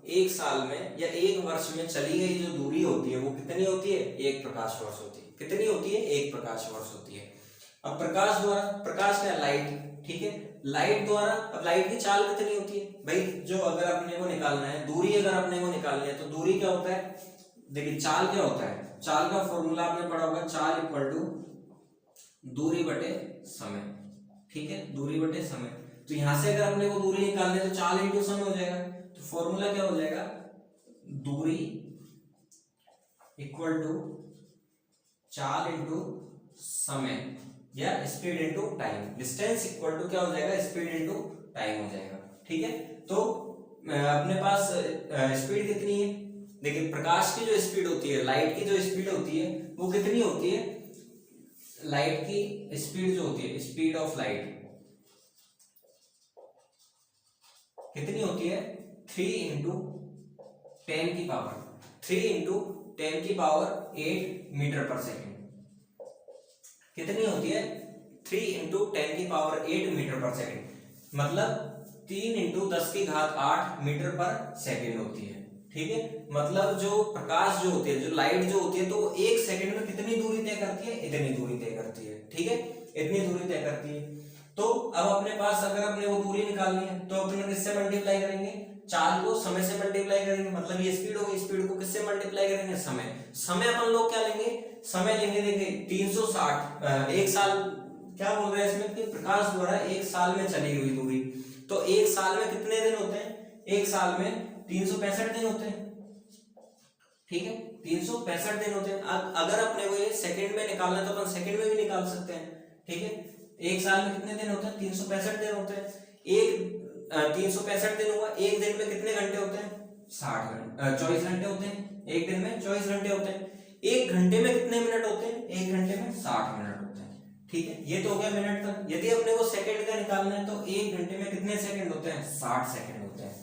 A: एक साल में या एक वर्ष में चली गई जो दूरी होती है वो कितनी होती है? एक प्रकाश वर्ष होती है। कितनी होती है? एक प्रकाश वर्ष होती है। अब प्रकाश द्वारा, प्रकाश क्या? लाइट। ठीक है, लाइट द्वारा, अब लाइट की चाल कितनी होती है भाई? जो अगर अपने को निकालना है दूरी, अगर अपने को निकालनी है तो दूरी क्या होता है? देखिए चाल क्या होता है? चाल का फॉर्मूला आपने पढ़ा होगा, चाल इक्वल टू दूरी बटे समय। ठीक है, दूरी बटे समय। तो यहां से अगर अपने को दूरी निकालनी है तो चाल इंटू समय हो जाएगा। तो फॉर्मूला क्या हो जाएगा? दूरी इक्वल टू चाल इंटू समय या speed into time. Distance equal to क्या हो जाएगा? स्पीड इंटू टाइम हो जाएगा। ठीक है, तो अपने पास स्पीड कितनी है? देखिए प्रकाश की जो स्पीड होती है, लाइट की जो स्पीड होती है वो कितनी होती है? लाइट की स्पीड जो होती है, स्पीड ऑफ लाइट कितनी होती है? 3 इंटू 10 की पावर 3 इंटू 10 की पावर 8 मीटर पर सेकेंड। कितनी होती है? 3 इंटू 10 की पावर 8 मीटर पर सेकेंड, मतलब 3 इंटू 10 की घात 8 मीटर पर सेकेंड होती है। ठीक है, मतलब जो प्रकाश जो होती है, जो लाइट जो होती है, तो वो एक सेकंड में कितनी दूरी तय करती है? इतनी दूरी तय करती है। ठीक है, इतनी दूरी तय करती है। तो अब अपने पास अगर अपने वो दूरी निकालनी है तो अपने किससे मल्टीप्लाई करेंगे, चाल को समय से मल्टीप्लाई करेंगे, मतलब ये स्पीड होगी, स्पीड को किससे मल्टीप्लाई करेंगे, समय अपन लोग क्या लेंगे, समय लेंगे, देखिए 360 एक साल क्या बोल रहे हैं इसमें कि प्रकाश द्वारा एक साल में चली हुई दूरी, तो एक साल में कितने दिन होते हैं, एक साल में 365 दिन होते हैं, ठीक है 365 दिन होते हैं। अगर अपने को ये सेकंड में निकालना है तो अपन सेकंड में भी निकाल सकते हैं, ठीक है। एक साल में कितने दिन होते हैं, 365 दिन होते हैं। एक 365 दिन हुआ, एक दिन में कितने घंटे होते हैं, 24 घंटे होते हैं, एक दिन में 24 घंटे होते हैं। एक घंटे में कितने मिनट होते हैं, एक घंटे में 60 मिनट होते हैं, ठीक है। ये तो हो गया मिनट का। यदि अपने को सेकंड का निकालना है तो एक घंटे में कितने सेकंड होते हैं, 60 सेकंड होते हैं।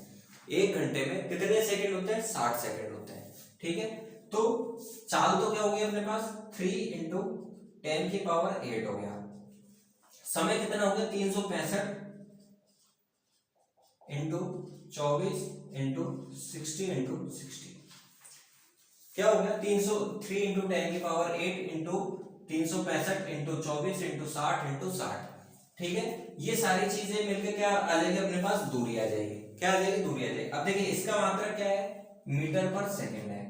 A: एक घंटे में कितने सेकंड होते हैं, 60 सेकंड होते हैं, ठीक है। तो चाल तो क्या हो गया अपने पास, 3 × 10⁸ हो गया। समय कितना हो गया, 365 × 24 × 60 × 60 क्या हो गया, 3 × 10⁸ × 365 × 24 × 60 × 60, ठीक है। ये सारी चीजें मिलकर क्या आ जाएगी अपने पास, दूरी आ जाएगी, क्या आ जाएगी, दूरी आ जाएगी। अब देखिए इसका मात्रक क्या है, मीटर पर सेकंड है,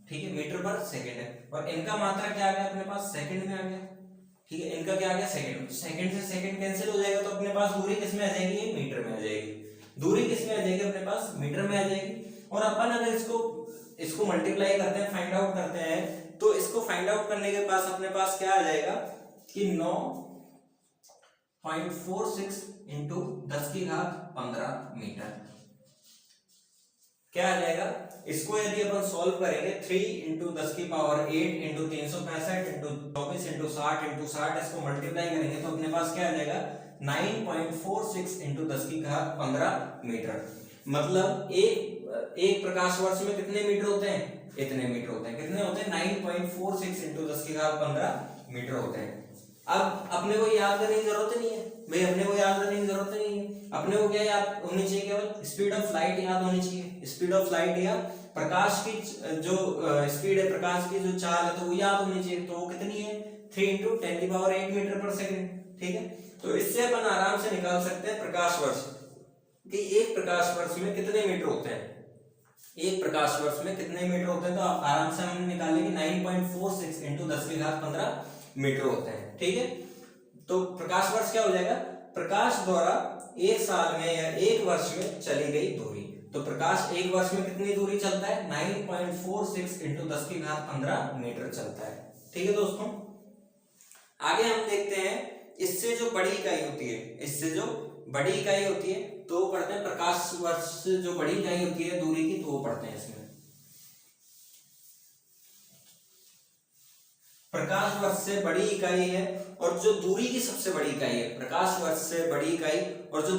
A: ठीक है, मीटर पर सेकंड है, और इनका मात्रक क्या आ गया अपने पास, सेकंड में आ गया, ठीक है। इनका क्या आ गया, सेकंड, सेकंड से सेकंड कैंसिल हो जाएगा, तो अपने पास दूरी किस में आ जाएगी, ये मीटर में आ जाएगी, दूरी किस में आ जाएगी अपने पास, मीटर में आ जाएगी। और अपन अगर इसको मल्टीप्लाई करते हैं, फाइंड आउट करते हैं, तो इसको फाइंड आउट करने के पास अपने पास क्या आ जाएगा कि 9.46 × 10⁻15 मीटर क्या आ जाएगा। इसको यदि अपन सॉल्व करेंगे, 3 × 10⁸ × 365 × 24 × 60 × 60, इसको मल्टीप्लाई करेंगे तो अपने पास क्या आ जाएगा, 9.46 × 10⁻15 मीटर। मतलब एक प्रकाश वर्ष में कितने मीटर होते हैं, इतने मीटर होते हैं, कितने होते हैं, 9.46 × 10⁻15 मीटर होते हैं। अब अपने को याद करने की जरूरत नहीं है भाई, अपने को याद करने की जरूरत नहीं है, अपने को क्या याद होनी चाहिए, केवल स्पीड ऑफ लाइट याद होनी चाहिए। स्पीड ऑफ लाइट या प्रकाश की जो स्पीड है, प्रकाश की जो चाल है, तो वो याद होनी चाहिए। तो वो कितनी है, 3 × 10⁸ मीटर पर सेकंड, ठीक है। तो इससे अपन आराम से निकाल सकते हैं प्रकाश वर्ष कि एक प्रकाश वर्ष में कितने मीटर होते हैं, एक प्रकाश वर्ष में कितने मीटर होते हैं। तो आराम से हम निकाल लेंगे 9.46 × 10⁻15 मीटर होते हैं, ठीक है। तो प्रकाश वर्ष क्या हो जाएगा, प्रकाश द्वारा एक साल में या एक वर्ष में चली गई दूरी। तो प्रकाश एक वर्ष में कितनी दूरी चलता है, 9.46 × 10⁻15 मीटर चलता है, ठीक है दोस्तों। आगे हम देखते हैं, इससे जो बड़ी इकाई होती है, इससे जो बड़ी इकाई होती है तो वो पढ़ते हैं प्रकाश वर्ष से जो बड़ी इकाई होती है दूरी की, तो वो पढ़ते हैं इसमें। प्रकाश वर्ष से बड़ी इकाई है और जो दूरी की सबसे बड़ी इकाई है, प्रकाश वर्ष से बड़ी इकाई और जो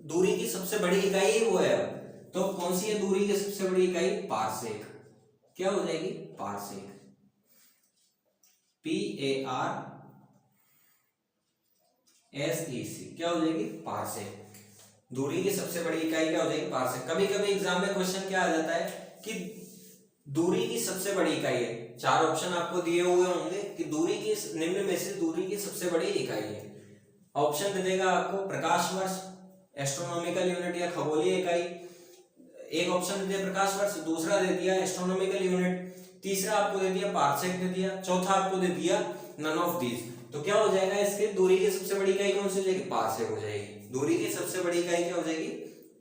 A: दूरी की सबसे बड़ी इकाई है वो है, तो कौन सी है दूरी की सबसे बड़ी इकाई, पारसेक। क्या हो जाएगी, पारसेक, PARSEC, क्या हो जाएगी, पारसेक। दूरी की सबसे बड़ी इकाई क्या हो जाएगी, पारसेक। कभी कभी एग्जाम में क्वेश्चन क्या आ जाता है कि दूरी की सबसे बड़ी इकाई है, चार ऑप्शन आपको दिए हुए होंगे कि दूरी की निम्न में से दूरी की सबसे बड़ी इकाई है। ऑप्शन दे देगा आपको प्रकाश वर्ष, एस्ट्रोनॉमिकल यूनिट या खगोलीय इकाई। एक ऑप्शन दे दिया प्रकाश वर्ष, दूसरा दे दिया एस्ट्रोनॉमिकल यूनिट, तीसरा आपको दे दिया पारसेक दे दिया, चौथा आपको दे दिया नन ऑफ दीज। तो क्या हो जाएगा, इसके दूरी की सबसे बड़ी इकाई कौन सी हो जाएगी, पारसेक हो जाएगी। दूरी की सबसे बड़ी इकाई क्या हो जाएगी,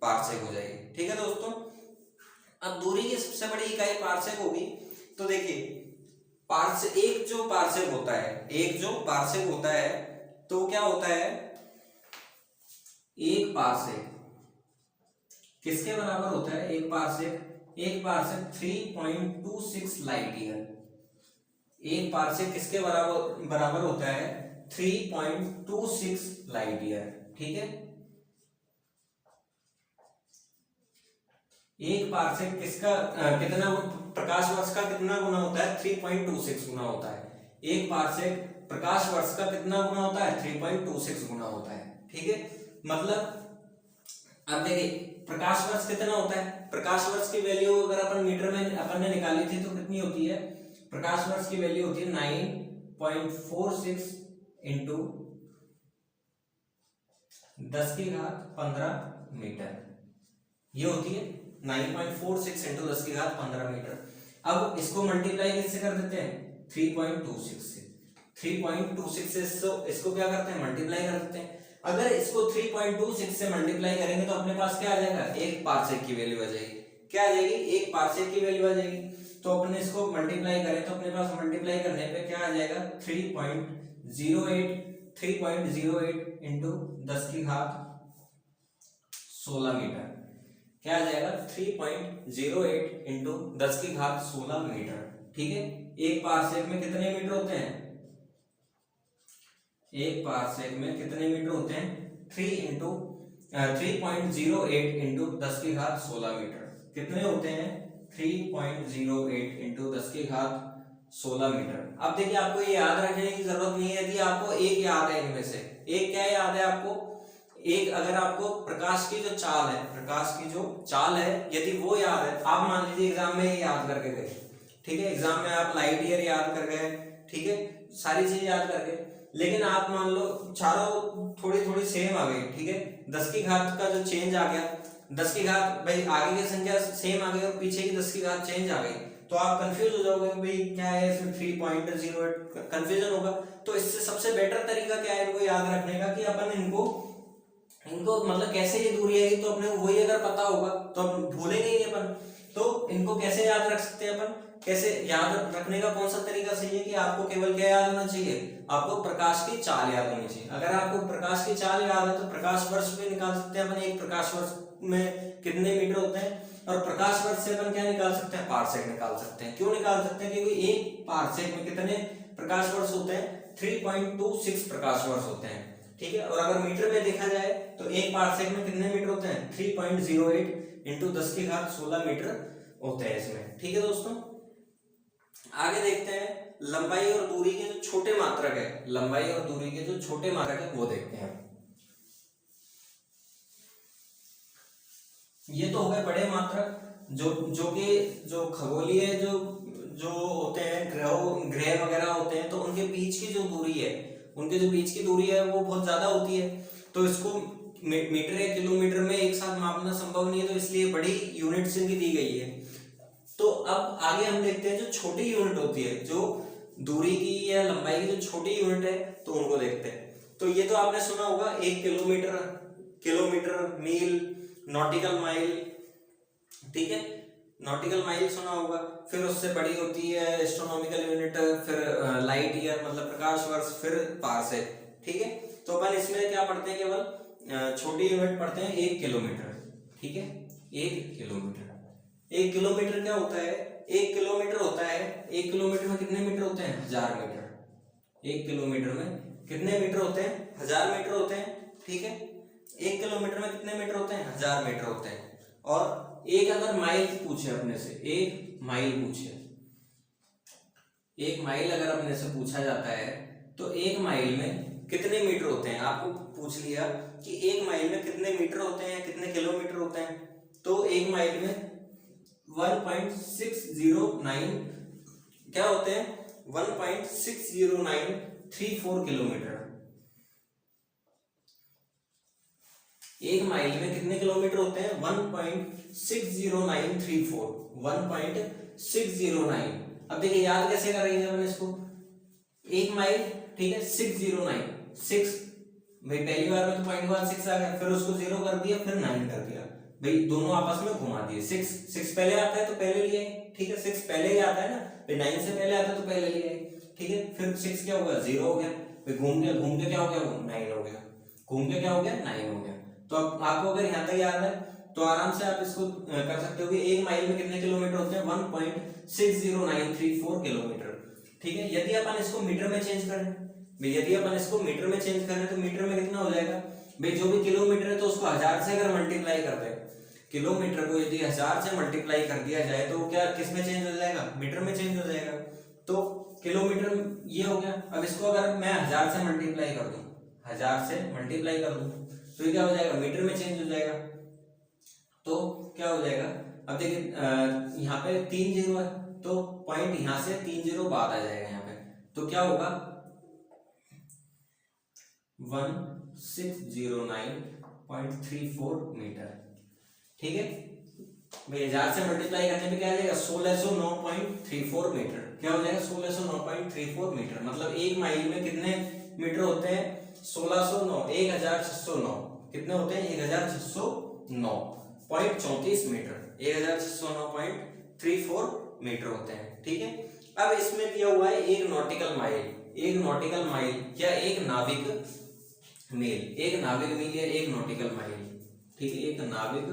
A: पारसेक हो जाएगी, ठीक है दोस्तों। अब दूरी की सबसे बड़ी इकाई पारसेक होगी, तो देखिए एक जो पारसेक होता है तो क्या होता है, एक पारसेक किसके बराबर होता है, एक पारसेक 3.26 लाइट ईयर। एक पारसेक किसके बराबर होता है, 3.26 लाइट ईयर, ठीक है। एक पारसेक किसका कितना प्रकाश वर्ष का कितना गुना होता है, 3.26 गुना होता है। एक पारसेक प्रकाश वर्ष का कितना गुना होता है, 3.26 गुना होता है, ठीक है। मतलब अब देखिए प्रकाश वर्ष कितना होता है, प्रकाश वर्ष की वैल्यू अगर अपन मीटर में अपन ने निकाली थी तो कितनी होती है, प्रकाश वर्ष की वैल्यू होती है 9.46 × 10 की घात 15 मीटर, ये होती है 9.46 इंटू 10 की घात 15 मीटर। अब इसको मल्टीप्लाई किससे कर देते हैं, 3.26 से। 3.26 से इसको क्या करते हैं, मल्टीप्लाई कर देते हैं। अगर इसको 3.26 से मल्टीप्लाई करेंगे तो अपने पास क्या आ जाएगा, 1 पार्सेक की वैल्यू आ जाएगी। क्या आ जाएगी, 1 पार्सेक की वैल्यू आ जाएगी। तो अपने इसको मल्टीप्लाई करें तो अपने पास मल्टीप्लाई करने पे क्या आ जाएगा, 3.08 इंटू 10 की घात 16 मीटर। क्या आ जाएगा, 3.08 इंटू 10 की घात 16 मीटर। ठीक है, एक पार्सेक में कितने मीटर होते हैं, एक पार्सेक में कितने मीटर होते हैं, 3.08 इंटू 10 की घात 16 मीटर। कितने होते हैं, 3.08 इंटू 10 की घात 16 मीटर। अब देखिए आपको ये याद रखने की जरूरत नहीं है, यदि आपको एक याद है इनमें से, एक क्या याद है आपको, एक अगर आपको प्रकाश की जो चाल है, प्रकाश की जो चाल है यदि वो याद है, आप मान लीजिए एग्जाम में याद करके गए, ठीक है, एग्जाम में आप लाइट ईयर याद कर गए, ठीक है, सारी चीजें याद कर गए, लेकिन आप मान लो चारों थोड़ी थोड़ी सेम आ गई, ठीक है, 10 की घात का जो चेंज आ गया, 10 की घात भाई आगे की संख्या सेम आ गई और पीछे की 10 की घात चेंज आ गई, तो आप कंफ्यूज हो जाओगे भाई क्या है इसमें, 3.08 कंफ्यूजन होगा। तो इससे सबसे बेटर तरीका क्या है इनको याद रखने का, कि अपन इनको मतलब कैसे ये दूरी है, तो अपने वही अगर पता होगा तो अपन भूलेंगे नहीं अपन। तो इनको कैसे याद रख सकते हैं अपन, कैसे याद रखने का कौन सा तरीका सही है, कि आपको केवल क्या याद होना चाहिए, आपको प्रकाश की चाल याद होनी चाहिए। अगर आपको प्रकाश की चाल याद है तो प्रकाश वर्ष भी निकाल सकते हैं अपन, एक प्रकाश वर्ष में कितने मीटर होते हैं, और प्रकाश वर्ष से अपन क्या निकाल सकते हैं, पार्सेक निकाल सकते हैं। क्यों निकाल सकते हैं, क्योंकि एक पार्सेक में कितने प्रकाश वर्ष होते हैं, 3.26 प्रकाश वर्ष होते हैं, ठीक है। और अगर मीटर में देखा जाए तो एक पार्सेक में कितने मीटर होते हैं, 3.08 इंटू 10 की घात 16 मीटर होते हैं इसमें, ठीक है दोस्तों। आगे देखते हैं लंबाई और दूरी के जो छोटे मात्रक है, लंबाई और दूरी के जो छोटे मात्रक है वो देखते हैं। ये तो हो गए बड़े मात्रक, जो कि जो खगोलीय जो होते हैं, ग्रह वगैरह होते हैं, तो उनके बीच की जो दूरी है, उनके जो बीच की दूरी है वो बहुत ज्यादा होती है, तो इसको मीटर या किलोमीटर में एक साथ मापना संभव नहीं है, तो इसलिए बड़ी यूनिट्स इनकी दी गई है। तो अब आगे हम देखते हैं जो छोटी यूनिट होती है, जो दूरी की या लंबाई की जो छोटी यूनिट है, तो उनको देखते हैं। तो ये तो आपने सुना होगा, 1 किलोमीटर, किलोमीटर, मील, नॉटिकल माइल, ठीक है, नॉटिकल माइल सुना होगा। फिर उससे बड़ी होती है एस्ट्रोनॉमिकल यूनिट, फिर लाइट ईयर मतलब प्रकाश वर्ष, फिर पार्सेक, ठीक है। तो अपन इसमें क्या पढ़ते हैं, केवल छोटी यूनिट पढ़ते हैं, 1 किलोमीटर, ठीक है, 1 किलोमीटर। 1 किलोमीटर क्या होता है, 1 किलोमीटर होता है, 1 किलोमीटर में कितने मीटर होते हैं, 1000 मीटर। 1 किलोमीटर में कितने मीटर होते हैं, 1000 मीटर होते हैं, ठीक है। 1 किलोमीटर में कितने मीटर होते हैं, 1000 मीटर होते हैं। और एक अगर माइल पूछे अपने से, एक माइल पूछे, एक माइल अगर अपने से पूछा जाता है, तो एक माइल में कितने मीटर होते हैं, आपको पूछ लिया कि एक माइल में कितने मीटर होते हैं, कितने किलोमीटर होते हैं, तो एक माइल में 1.609 क्या होते हैं, 1.60934 किलोमीटर। एक माइल में कितने किलोमीटर होते हैं, 1.60934, 1.609। अब देखिए याद कैसे करेंगे अपन इसको, एक माइल, ठीक है, 609, 6 भाई पहली बार में तो पॉइंट के बाद 6 आ गया, फिर उसको 0 कर दिया, फिर 9 कर दिया, भाई दोनों आपस में घुमा दिए। 6 पहले आता है तो पहले लिए, ठीक है, 6 पहले ही आता है ना, भाई 9 से पहले आता है तो पहले लिए, ठीक है। फिर 6 क्या होगा, 0 हो गया, भाई घूम के क्या हो गया, 9 हो गया, घूम के क्या हो गया, 9 हो गया। तो अब आपको अगर यहाँ तक याद है तो आराम से आप इसको कर सकते हो कि एक माइल में कितने किलोमीटर होते हैं, 1.60934 किलोमीटर, ठीक है। यदि अपन इसको मीटर में चेंज करें, यदि अपन इसको मीटर में चेंज करें तो मीटर में कितना हो जाएगा, भाई जो भी किलोमीटर है तो उसको 1000 से अगर मल्टीप्लाई कर दे, किलोमीटर को यदि 1000 से मल्टीप्लाई कर दिया जाए तो क्या किस में चेंज हो जाएगा, मीटर में चेंज हो जाएगा। तो किलोमीटर ये हो गया। अब इसको अगर मैं 1000 से मल्टीप्लाई कर दूं, 1000 से मल्टीप्लाई कर दूं तो ये क्या हो जाएगा, मीटर में चेंज हो जाएगा। तो क्या हो जाएगा, अब देखिए यहाँ पे 3 जीरो है, तो पॉइंट यहाँ से 3 जीरो बाद आ जाएगा यहाँ पे, तो क्या होगा 1609.34 मीटर। ठीक है भाई, 1000 से मल्टीप्लाई करने पे क्या आ जाएगा 1609.34 मीटर। क्या हो जाएगा 1609.34 मीटर। मतलब एक माइल में कितने मीटर होते हैं 1609, 1609 कितने होते हैं 1609.34 मीटर, 1609.34 मीटर होते हैं। ठीक है, अब इसमें दिया हुआ है एक नॉटिकल माइल, एक नॉटिकल माइल या एक नाविक मील, एक नाविक मील या एक नॉटिकल माइल। ठीक है, एक नाविक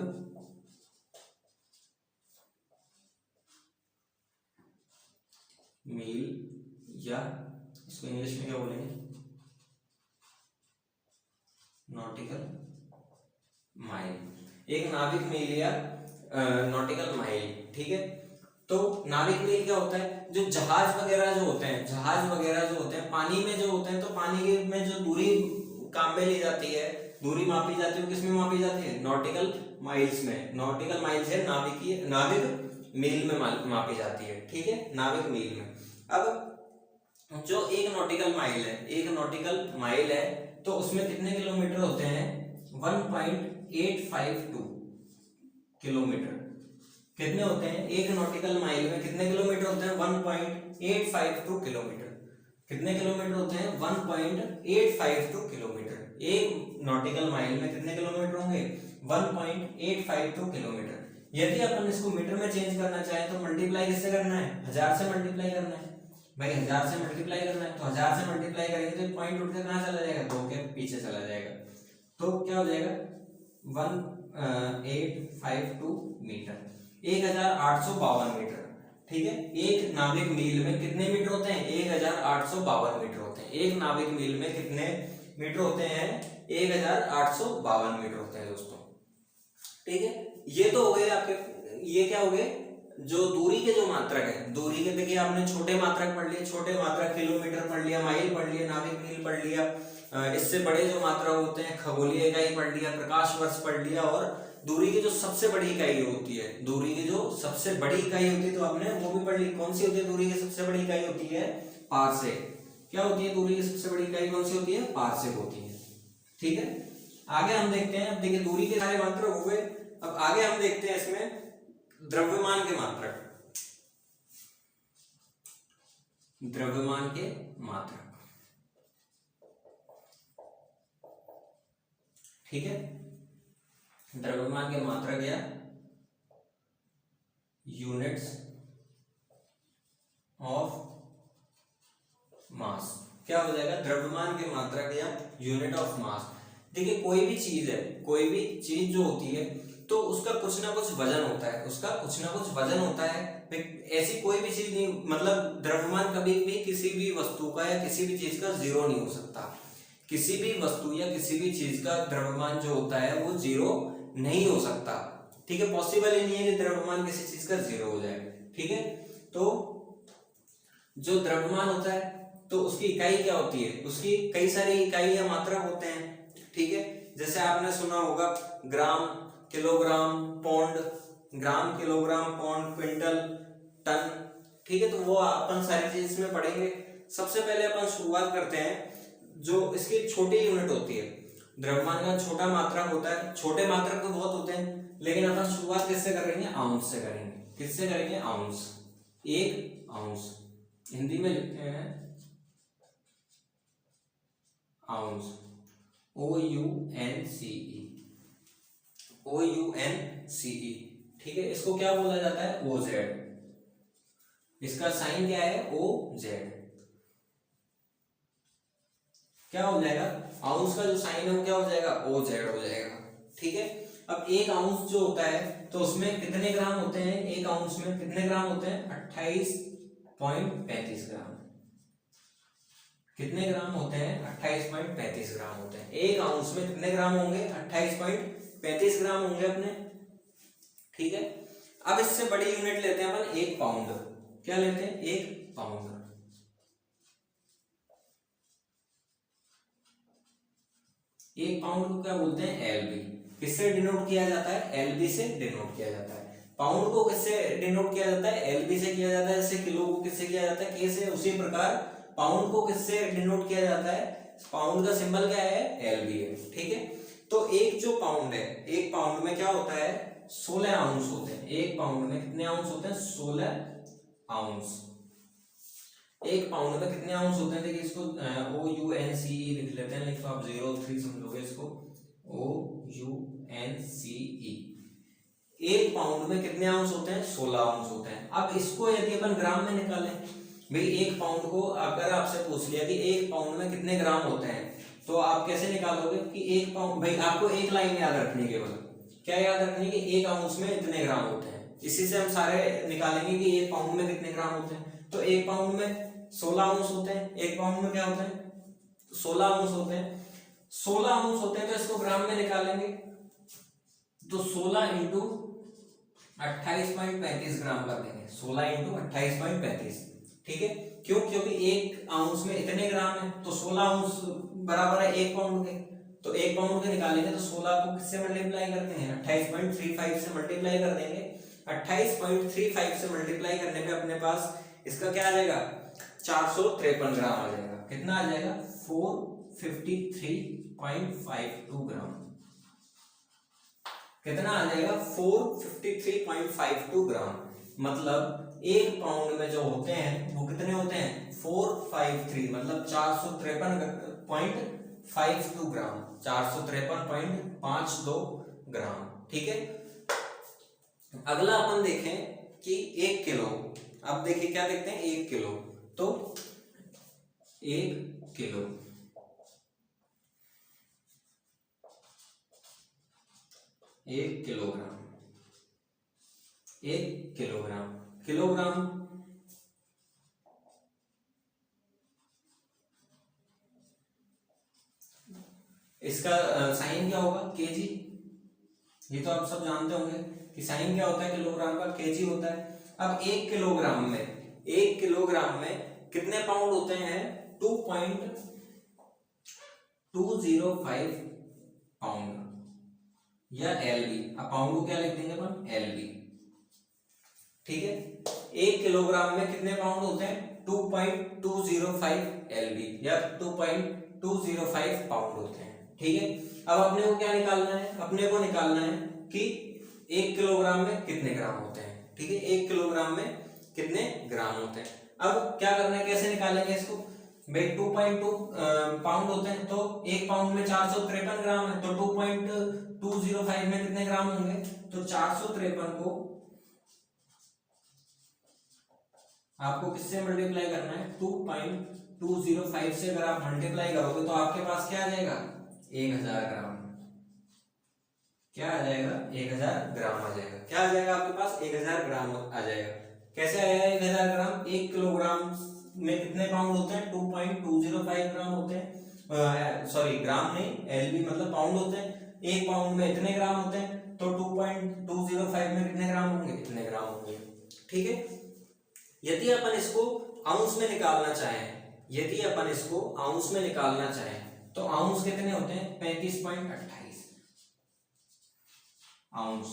A: मील या इसको इंग्लिश में क्या बोलेंगे नॉटिकल माइल, एक नाविक मील या नॉटिकल माइल। ठीक है, तो नाविक मील क्या होता है, जो जहाज वगैरह जो होते हैं, जहाज वगैरह जो होते हैं पानी में जो होते हैं, तो पानी में जो दूरी काम में ली जाती है, दूरी मापी जाती है, किसमें मापी जाती है नॉटिकल माइल्स में। नॉटिकल माइल्स है नाविक मील में मापी जाती है। ठीक है, नाविक मील में। अब जो एक नॉटिकल माइल है, एक नॉटिकल माइल है तो उसमें कितने किलोमीटर होते हैं 1.852 किलोमीटर। कितने होते हैं एक नॉटिकल माइल में कितने किलोमीटर होते हैं 1.852 किलोमीटर। कितने किलोमीटर होते हैं 1.852 किलोमीटर। एक नॉटिकल माइल में कितने किलोमीटर होंगे 1.852 किलोमीटर। यदि अपन इसको मीटर में चेंज करना चाहें तो मल्टीप्लाई किससे करना है 1000 से मल्टीप्लाई करना है भाई, 1000 से मल्टीप्लाई करना है तो 1000 से मल्टीप्लाई करेंगे तो पॉइंट उठ के कहां चला जाएगा 2 के पीछे चला जाएगा, तो क्या हो जाएगा 1852 मीटर, 1852 मीटर। ठीक है, एक नाविक मील में कितने मीटर होते हैं 1852 मीटर होते हैं। एक नाविक मील में कितने मीटर होते हैं 1852 मीटर होते हैं दोस्तों। ठीक है, ये तो हो गए आपके, ये क्या हो गए जो दूरी के जो मात्रक है। दूरी के देखिए आपने छोटे मात्रक पढ़ लिए, छोटे मात्रक किलोमीटर पढ़ लिया, माइल पढ़ लिया, नाविक मील पढ़ लिया। इससे बड़े जो मात्रक होते हैं खगोलीय इकाई पढ़ लिया, प्रकाश वर्ष पढ़ लिया, और दूरी की जो सबसे बड़ी इकाई होती है, दूरी की जो सबसे बड़ी इकाई होती है तो आपने वो भी पढ़ ली। कौन सी होती है दूरी की सबसे बड़ी इकाई होती है पारसेक। क्या होती है दूरी की सबसे बड़ी इकाई कौन सी होती है पारसेक होती है। ठीक है, आगे हम देखते हैं। अब देखिए दूरी के सारे मात्रक हो गए, अब आगे हम देखते हैं इसमें द्रव्यमान के मात्रक। द्रव्यमान के मात्रक, ठीक है, द्रव्यमान के मात्रक या यूनिट्स ऑफ मास। क्या हो जाएगा द्रव्यमान के मात्रक या यूनिट ऑफ मास। देखिए कोई भी चीज है, कोई भी चीज जो होती है तो उसका कुछ ना कुछ वजन होता है, उसका कुछ ना कुछ वजन होता है। ऐसी कोई भी चीज नहीं, मतलब द्रव्यमान कभी भी किसी भी वस्तु का या किसी भी चीज का जीरो नहीं हो सकता। किसी भी वस्तु या किसी भी चीज का द्रव्यमान जो होता है वो जीरो नहीं हो सकता। ठीक है, पॉसिबल ही नहीं है कि द्रव्यमान किसी चीज का जीरो हो जाए। ठीक है, तो जो द्रव्यमान होता है तो उसकी इकाई क्या होती है, उसकी कई सारी इकाई या मात्रक होते हैं। ठीक है, जैसे आपने सुना होगा ग्राम, किलोग्राम, पौंड, ग्राम, किलोग्राम, पौंड, क्विंटल, टन। ठीक है, तो वो अपन सारी चीज इसमें पढ़ेंगे। सबसे पहले अपन शुरुआत करते हैं जो इसकी छोटी यूनिट होती है। द्रव्यमान का छोटा मात्रक होता है, छोटे मात्रक तो बहुत होते हैं, लेकिन अपन शुरुआत किससे करेंगे आउंस से करेंगे। किससे करेंगे आउंस, एक आउंस, हिंदी में लिखते हैं आउंस, OUNCE, OUNCE। ठीक है, इसको क्या बोला जाता है OZ, इसका साइन क्या है OZ। क्या हो जाएगा आउंस का जो साइन है वो क्या हो जाएगा OZ हो जाएगा। ठीक है, अब एक आउंस जो होता है तो उसमें कितने ग्राम होते हैं, एक आउंस में कितने ग्राम होते हैं 28.35 ग्राम। कितने ग्राम होते हैं 28.35 ग्राम होते हैं। एक आउंस में कितने ग्राम होंगे 28.35 ग्राम होंगे अपने। ठीक है, अब इससे बड़ी यूनिट लेते हैं अपन एक पाउंड। क्या लेते हैं एक पाउंड। एक पाउंड को क्या बोलते हैं LB। किससे डिनोट किया जाता है LB से डिनोट किया जाता है। पाउंड को किससे डिनोट किया जाता है LB से किया जाता है। जैसे किलो को किससे किया जाता है K से, उसी प्रकार पाउंड को किससे डिनोट किया जाता है पाउंड का सिंबल क्या है, एलबी है, ठीक है। तो एक जो पाउंड है, एक पाउंड में क्या होता है, 16 आउंस होते हैं। एक पाउंड में कितने आउंस होते हैं, 16 आउंस। एक पाउंड में कितने आउंस होते हैं, देखिए इसको OUNCE लिख लेते हैं, लिखो आप 03 समझोगे इसको, OUNCE। एक पाउंड में कितने आउंस होते हैं, 16 आउंस होते हैं। अब इसको यदि अपन ग्राम में निकालें, भाई एक पाउंड को अगर आपसे पूछ लिया कि एक पाउंड में कितने ग्राम होते हैं, तो आप कैसे निकालोगे कि एक पाउंड, भाई आपको एक लाइन याद रखनी है, केवल क्या याद रखनी है कि एक आउंस में इतने ग्राम होते हैं। इसी से हम सारे निकालेंगे कि एक पाउंड में कितने ग्राम होते हैं। तो एक पाउंड में 16 आउंस होते हैं, एक पाउंड में क्या होते हैं, 16 आउंस होते हैं। 16 आउंस होते हैं तो इसको ग्राम में निकालेंगे, तो 16 इंटू 28.35 ग्राम कर देंगे, 16 इंटू 28.35, ठीक है। क्यों, क्योंकि एक आउंस में इतने ग्राम है, तो 16 आउंस बराबर है एक पाउंड के। तो एक पाउंड के निकालेंगे तो 16 को किससे मल्टीप्लाई करते हैं, 28.35 से मल्टीप्लाई कर देंगे। 28.35 से मल्टीप्लाई करने पे अपने पास इसका क्या आ जाएगा, 453 ग्राम आ जाएगा। कितना आ जाएगा, 453.52 ग्राम। कितना आ जाएगा, 453.52 ग्राम। मतलब एक पाउंड में जो होते हैं वो कितने होते हैं, 453, मतलब 453.52 ग्राम, 453.52 ग्राम, ठीक है। अगला अपन देखें कि 1 किलो। अब देखिए क्या देखते हैं, 1 किलो, तो 1 किलो, 1 किलोग्राम, 1 किलोग्राम, किलोग्राम इसका साइन क्या होगा, केजी। ये तो आप सब जानते होंगे कि साइन क्या होता है किलोग्राम का, केजी होता है। अब 1 किलोग्राम में, 1 किलोग्राम में कितने पाउंड होते हैं, 2.205 पाउंड, या एलबी। अब पाउंड को क्या लिख देंगे अपन, एलबी, ठीक है। 1 किलोग्राम में कितने पाउंड होते हैं, 2.205 एलबी या 2.205 पाउंड होते हैं, ठीक है। अब अपने को क्या निकालना है, अपने को निकालना है कि 1 किलोग्राम में कितने ग्राम होते हैं, ठीक है। 1 किलोग्राम में कितने ग्राम होते हैं। अब क्या करना है, कैसे निकालेंगे इसको, भाई 2.2 पाउंड होते हैं, तो एक पाउंड में 453 ग्राम है, तो 2.205 में कितने ग्राम होंगे, तो 453 को आपको किससे मल्टीप्लाई करना है, 2.205 से अगर आप मल्टीप्लाई करोगे तो आपके पास क्या आ जाएगा, 1000 ग्राम। क्या आ जाएगा, 1000 ग्राम आ जाएगा। क्या आ जाएगा आपके पास, 1000 ग्राम आ जाएगा। कैसे आएगा 1000 ग्राम, 1 किलोग्राम में कितने पाउंड होते हैं, 2.205 ग्राम होते हैं, सॉरी ग्राम नहीं, एलबी मतलब पाउंड होते हैं। एक पाउंड में इतने ग्राम होते हैं, तो 2.205 में कितने ग्राम होंगे, इतने ग्राम होंगे, ठीक है। यदि अपन इसको आउंस में निकालना चाहें, यदि अपन इसको आउंस में निकालना चाहें, तो आउंस कितने होते हैं, 35.28 आउंस।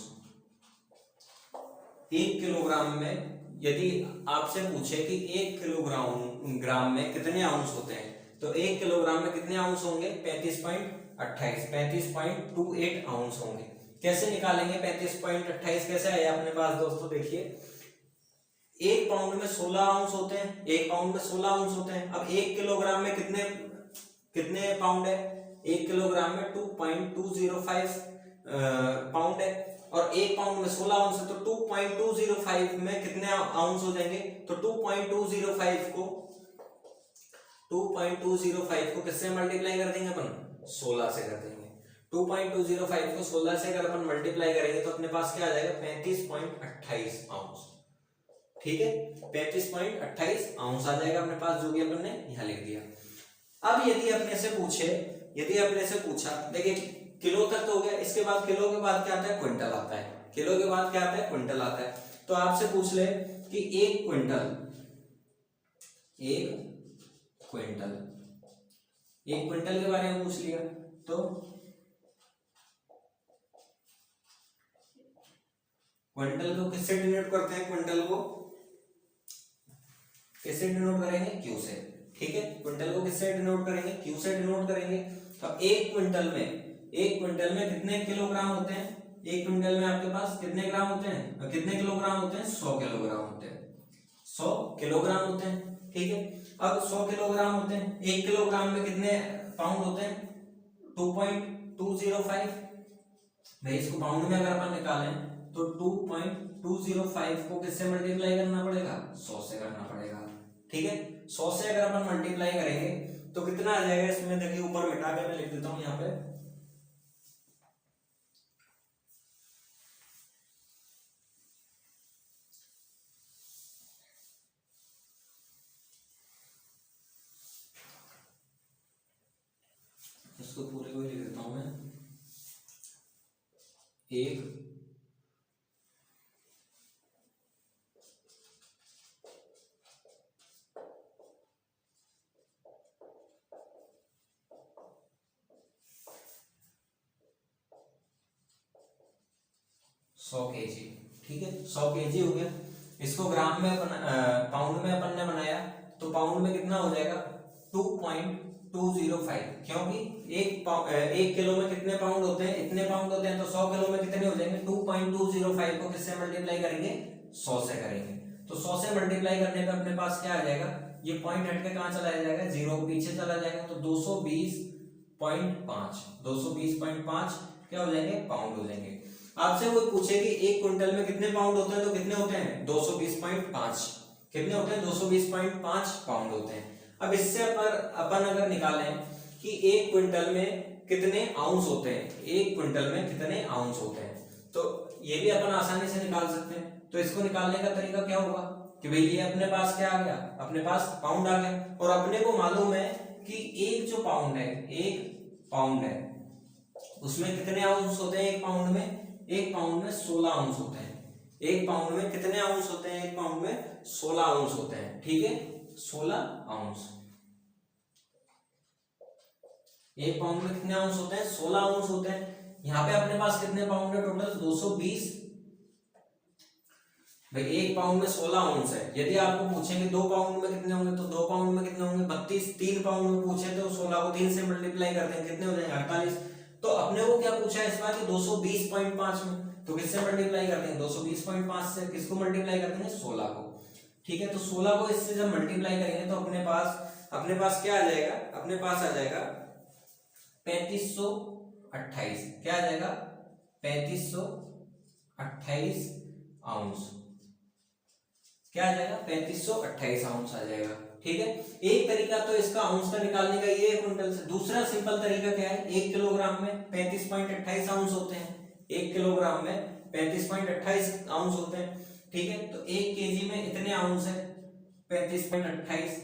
A: 1 किलोग्राम में यदि आपसे पूछे कि 1 किलोग्राम में कितने आउंस होते हैं, तो 1 किलोग्राम में कितने आउंस होंगे, 35.28, 35.28 आउंस होंगे। कैसे निकालेंगे 35.28, कैसे आया अपने पास दोस्तों, देखिए एक पाउंड में 16 आउंस होते हैं, एक पाउंड में 16 आउंस होते हैं। अब 1 किलोग्राम में कितने कितने पाउंड है, 1 किलोग्राम में 2.205 पाउंड है, और एक पाउंड में 16 आउंस है, तो 2.205 में कितने आउंस हो जाएंगे, तो 2.205 को किससे मल्टीप्लाई कर देंगे अपन, 16 से कर देंगे। 2.205 को 16 से अगर अपन मल्टीप्लाई करेंगे तो अपने पास क्या आ जाएगा, 35.28 आउंस, ठीक है। 35.28 आउंस आ जाएगा अपने पास, जो कि अपन ने यहां लिख दिया। अब यदि अपने से पूछा, देखिए किलो तक तो हो गया, इसके बाद किलो के बाद क्या आता है, क्विंटल आता है। किलो के बाद क्या आता है, क्विंटल आता है। तो आपसे पूछ ले कि एक क्विंटल के बारे में पूछ लिया, तो क्विंटल को किससे डिनोट करते हैं, क्विंटल को किससे डिनोट करेंगे, क्यू से। ठीक है, क्विंटल को किससे डिनोट करेंगे, क्यू से डिनोट करेंगे। अब एक क्विंटल में कितने किलोग्राम होते हैं, एक क्विंटल में आपके पास कितने ग्राम होते हैं, कितने किलोग्राम होते हैं, 100 किलोग्राम होते हैं, 100 किलोग्राम होते हैं। ठीक है, अब 100 किलोग्राम होते हैं, एक किलोग्राम में कितने पाउंड होते हैं, 2.205। भाई इसको पाउंड में अगर अपन निकालें तो 2.205 को किससे मल्टीप्लाई करना पड़ेगा, 100 से करना पड़ेगा। ठीक है, 100 से अगर अपन मल्टीप्लाई करेंगे तो कितना आ जाएगा, इसमें देखिए ऊपर मिटा के मैं लिख देता हूं यहाँ पे, इसको पूरे को ही लिख देता हूं मैं, एक 100 kg। ठीक है, 100 kg हो गया। इसको ग्राम में पाउंड में अपन ने बनाया तो पाउंड में कितना हो जाएगा, 2.205, क्योंकि एक किलो में कितने पाउंड होते हैं, इतने पाउंड होते हैं, तो 100 किलो में कितने हो जाएंगे, 2.205 को किससे मल्टीप्लाई करेंगे, 100 से करेंगे। तो 100 से मल्टीप्लाई करने पे अपने पास क्या आ जाएगा, ये पॉइंट हटके कहां चला जाएगा, जीरो के पीछे चला जाएगा, तो 220.5 क्या हो जाएंगे, पाउंड हो जाएंगे। आपसे कोई पूछे कि एक क्विंटल में कितने पाउंड होते हैं, तो कितने होते हैं, 220.5, कितने होते हैं, 220.5 पाउंड होते हैं। अब इससे अपन अगर निकालें कि एक क्विंटल में कितने आउंस होते हैं, एक क्विंटल में कितने आउंस होते हैं, तो ये भी अपन आसानी से निकाल सकते हैं। तो इसको निकालने का तरीका क्या होगा कि भाई ये अपने पास क्या आ गया, अपने पास पाउंड आ गया, और अपने को मालूम है कि एक जो पाउंड है, एक पाउंड है उसमें कितने आउंस होते हैं, एक पाउंड में 16 आउंस होते हैं। एक पाउंड में कितने आउंस होते हैं, एक पाउंड में 16 आउंस होते हैं। ठीक है, 16 आउंस, एक पाउंड में कितने आउंस होते हैं, 16 आउंस होते हैं। यहाँ पे अपने पास कितने पाउंड है टोटल, 220। भाई एक पाउंड में 16 आउंस है, यदि आपको पूछेंगे 2 पाउंड में कितने होंगे, तो 2 पाउंड में कितने होंगे, 32। 3 पाउंड में पूछे तो 16 को 3 से मल्टीप्लाई करते हैं, कितने हो जाएंगे, 48। तो अपने को क्या पूछा है इस बार, 220.5 में, तो किससे मल्टीप्लाई करते हैं, 220.5 से। किसको मल्टीप्लाई करते हैं, 16 को। ठीक है, तो 16 को इससे जब मल्टीप्लाई करेंगे तो अपने पास क्या आ जाएगा, अपने पास आ जाएगा 3528। क्या आ जाएगा, 3528 आउंस। क्या आ जाएगा, 3528 आउंस आ जाएगा। ठीक है, एक तरीका तो इसका आउंस का निकालने का ये है क्विंटल से। दूसरा सिंपल तरीका क्या है, एक किलोग्राम में 35.28 आउंस होते हैं, एक किलोग्राम में 35.28 आउंस होते हैं। ठीक है, तो एक केजी में इतने आउंस है, 35.28।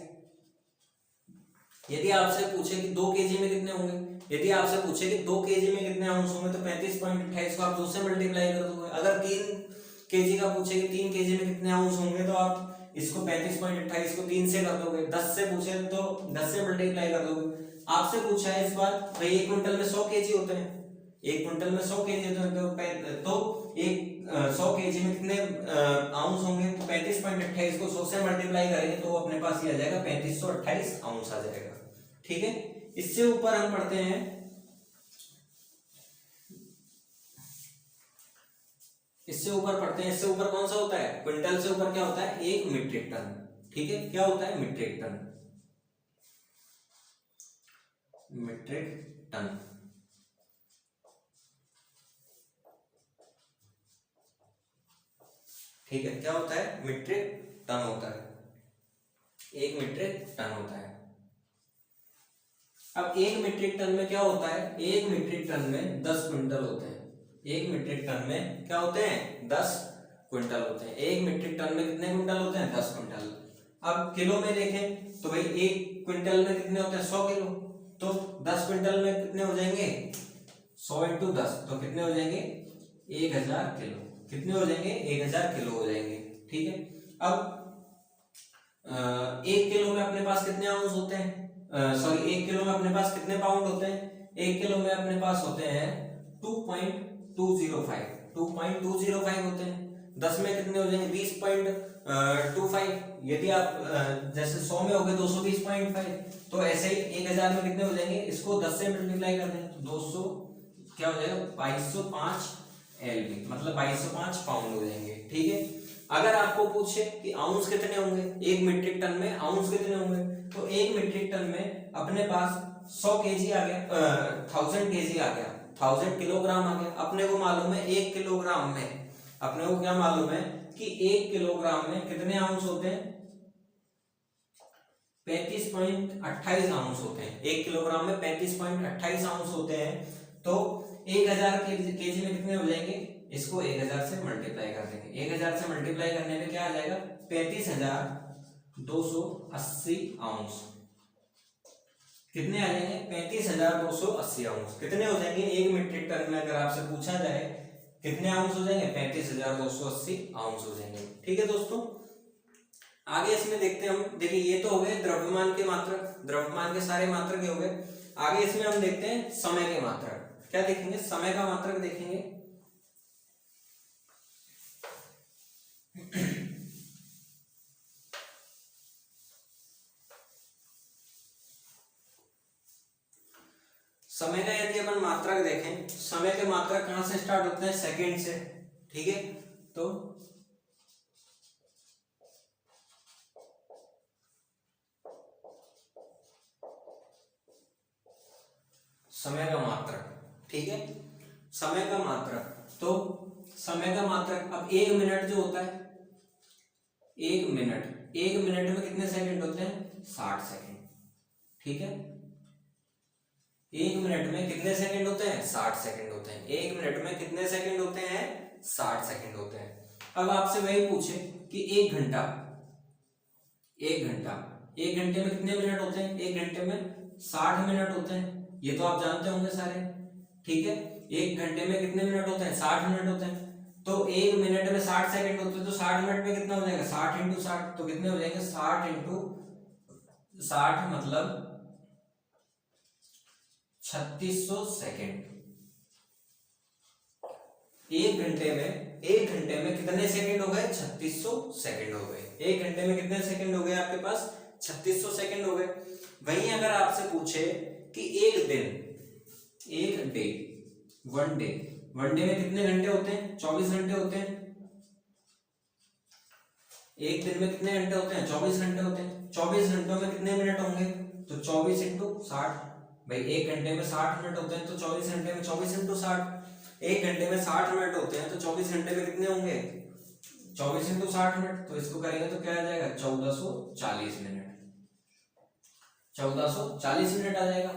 A: यदि आपसे पूछे कि 2 केजी में कितने होंगे, यदि आपसे पूछे कि 2 केजी में कितने आउंस होंगे, तो 35.28 को आप 2 से मल्टीप्लाई कर दोगे। अगर 3 केजी का पूछे कि 3 केजी में कितने आउंस होंगे, तो आप इसको 35.28 को 3 से कर दोगे। 10 से पूछे तो 10 से मल्टीप्लाई कर दोगे। आपसे पूछा है इस बार भाई एक क्विंटल में 100 केजी होते हैं, एक क्विंटल में 100 केजी होते हैं, तो एक 100 केजी में कितने आउंस होंगे, तो 35.28 को 100 से मल्टीप्लाई करेंगे तो अपने पास ये आ जाएगा 3528 आउंस आ जाएगा। ठीक है, इससे ऊपर हम पढ़ते हैं, इससे ऊपर कौन सा होता है, क्विंटल से ऊपर क्या होता है, एक मीट्रिक टन। ठीक है, क्या होता है, मीट्रिक टन, मीट्रिक टन। ठीक है, क्या होता है, मीट्रिक टन होता है, एक मीट्रिक टन होता है। अब एक मीट्रिक टन में क्या होता है, एक मीट्रिक टन में 10 क्विंटल होते हैं। एक मीट्रिक टन में क्या होते हैं, 10 क्विंटल होते हैं। एक मीट्रिक टन में कितने क्विंटल होते हैं, 10 क्विंटल। अब किलो में देखें तो भाई एक क्विंटल में कितने होते हैं, 100 किलो, तो 10 क्विंटल में कितने हो जाएंगे, 100 × 10, तो कितने हो जाएंगे, 1000 किलो। कितने हो जाएंगे, 1000 किलो हो जाएंगे। ठीक है, अब 1 किलो में अपने पास कितने आउंस होते हैं, सॉरी 1 किलो में अपने पास कितने पाउंड होते हैं, 1 किलो में अपने पास होते हैं 2.205 होते हैं। 10 में कितने हो जाएंगे, 225। यदि आप जैसे 100 में हो गए 220.5, तो ऐसे ही 1000 में कितने हो जाएंगे, इसको 10 से मल्टीप्लाई कर दें तो 200 क्या हो जाएगा 2205 LB, मतलब 2205 पाउंड हो जाएंगे। ठीक है, अगर आपको पूछे कि आउंस कितने होंगे, एक मीट्रिक टन में आउंस कितने होंगे, तो एक मीट्रिक टन में अपने पास 100 केजी आ गया, 1000 केजी आ गया, 1000 किलोग्राम आ गया। अपने को मालूम है 1 किलोग्राम में, अपने को क्या मालूम है कि 1 किलोग्राम में कितने आउंस होते हैं, 35.28 आउंस होते हैं। 1 किलोग्राम में 35.28 आउंस होते हैं। तो 1000 केजी में कितने हो जाएंगे, इसको 1000 से मल्टीप्लाई कर देंगे। 1000 से मल्टीप्लाई करने में क्या आ जाएगा, 35,280 आउंस। कितने आ जाएंगे, 35,280 आउंस। कितने हो जाएंगे एक मीट्रिक टन में, अगर आपसे पूछा जाए कितने आउंस हो जाएंगे, 35,280 आउंस हो जाएंगे। ठीक है दोस्तों, आगे इसमें देखते हैं हम। देखिए ये तो हो गए द्रव्यमान के मात्रक, द्रव्यमान के सारे मात्रक हो गए। आगे इसमें हम देखते हैं समय के मात्रक। क्या देखेंगे, समय का मात्रक देखेंगे। समय का यदि अपन मात्रक देखें, समय के मात्रक कहां से स्टार्ट होते हैं, सेकंड से। ठीक है, तो समय का मात्रक, ठीक है, समय का मात्रक, तो समय का मात्रक अब 1 मिनट जो होता है, 1 मिनट में कितने सेकंड होते हैं, 60 सेकंड। ठीक है, 1 मिनट में कितने सेकंड होते हैं, 60 सेकंड होते हैं। 1 मिनट में कितने सेकंड होते हैं, 60 सेकंड होते हैं। अब आपसे वही पूछे कि 1 घंटा, 1 घंटे में कितने मिनट होते हैं, 1 घंटे में 60 मिनट होते हैं। ये तो आप जानते होंगे सारे। ठीक है, 1 घंटे में कितने मिनट होते हैं, 60 मिनट होते हैं। तो 1 मिनट में 60 सेकंड होते हैं, तो 60 मिनट में कितना हो जाएगा, 60 इंटू 60, तो कितने हो जाएंगे, 60 इंटू 60 मतलब 3600 सेकंड। 1 घंटे में कितने सेकंड हो गए, 3600 सेकंड हो गए। 1 घंटे में कितने सेकंड हो गए आपके पास, 3600 सेकंड हो गए। वहीं अगर आपसे पूछे कि एक डे, वन डे में कितने घंटे होते हैं, 24 घंटे होते हैं। एक दिन में कितने घंटे होते हैं, 24 घंटे होते हैं। 24 घंटों में कितने मिनट होंगे, तो 24 इंटू 60। भाई 1 घंटे में 60 मिनट होते हैं, तो 24 घंटे में 24 इंटू 60। 1 घंटे में 60 मिनट होते हैं, तो 24 घंटे में कितने होंगे, 24 इंटू 60 मिनट। तो इसको करेंगे तो क्या आ जाएगा, 1440 मिनट, 1440 मिनट आ जाएगा।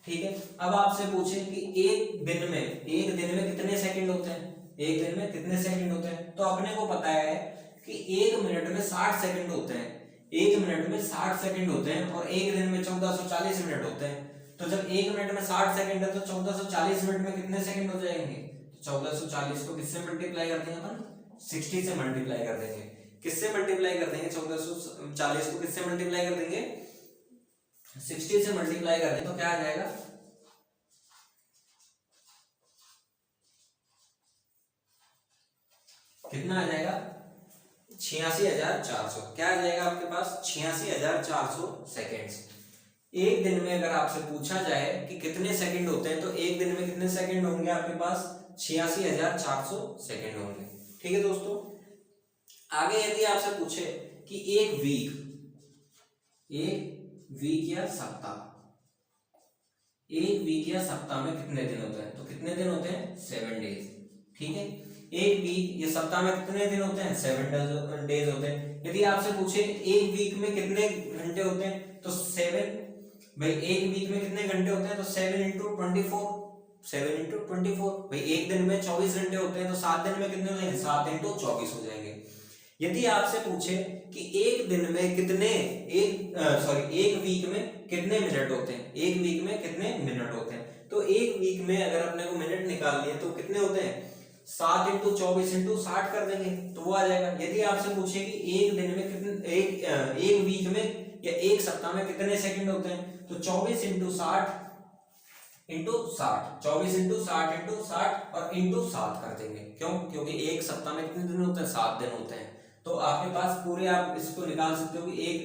A: ठीक है, अब आपसे पूछे कि एक दिन में कितने सेकंड होते हैं, एक दिन में कितने सेकंड होते हैं, तो अपने को पता है कि 1 मिनट में 60 सेकंड होते हैं। 1 मिनट में 60 सेकंड होते हैं और एक दिन में 1440 मिनट होते हैं। तो जब 1 मिनट में 60 सेकंड है, तो 1440 मिनट में कितने सेकंड हो जाएंगे, तो 1440 को किससे मल्टीप्लाई कर देंगे अपन, 60 से मल्टीप्लाई कर देंगे। किससे मल्टीप्लाई कर देंगे, 1440 को किससे मल्टीप्लाई कर देंगे, 60 से मल्टीप्लाई कर दें, तो क्या आ जाएगा, कितना आ जाएगा, 86,400। क्या आ जाएगा आपके पास, 86,400 सेकेंड्स। एक दिन में अगर आपसे पूछा जाए कि कितने सेकंड होते हैं, तो एक दिन में कितने सेकंड होंगे आपके पास, 86,400 सेकंड होंगे। ठीक है दोस्तों, आगे यदि आपसे पूछे कि एक वीक या सप्ताह, एक वीक या सप्ताह में कितने दिन होते हैं, तो कितने दिन होते हैं, 7 डेज। ठीक है, एक वीक या सप्ताह में कितने दिन होते हैं, 7 डेज होते हैं। यदि आपसे पूछे एक वीक में कितने घंटे होते हैं, तो 7, भाई एक वीक में कितने घंटे होते हैं, तो 7 इंटू 24। भाई एक दिन में 24 घंटे होते हैं, तो 7 दिन में कितने हो जाएंगे, 7 इंटू 24 हो जाएंगे। यदि आपसे पूछे कि एक दिन में कितने, एक वीक में कितने मिनट होते हैं, एक वीक में कितने मिनट होते हैं, तो एक वीक में अगर अपने को मिनट निकाल लिए तो कितने होते हैं, 7 इंटू 24 इंटू 60 कर देंगे तो वो आ जाएगा। यदि आपसे पूछे कि एक दिन में कितने, एक वीक में या एक सप्ताह में कितने सेकंड होते हैं, तो 24 इंटू 60 इंटू 60, 24 इंटू 60 इंटू 60 और इंटू 7 कर देंगे। क्यों, क्योंकि एक सप्ताह में कितने दिन होते हैं, 7 दिन होते हैं। तो आपके पास पूरे, आप इसको निकाल सकते हो कि एक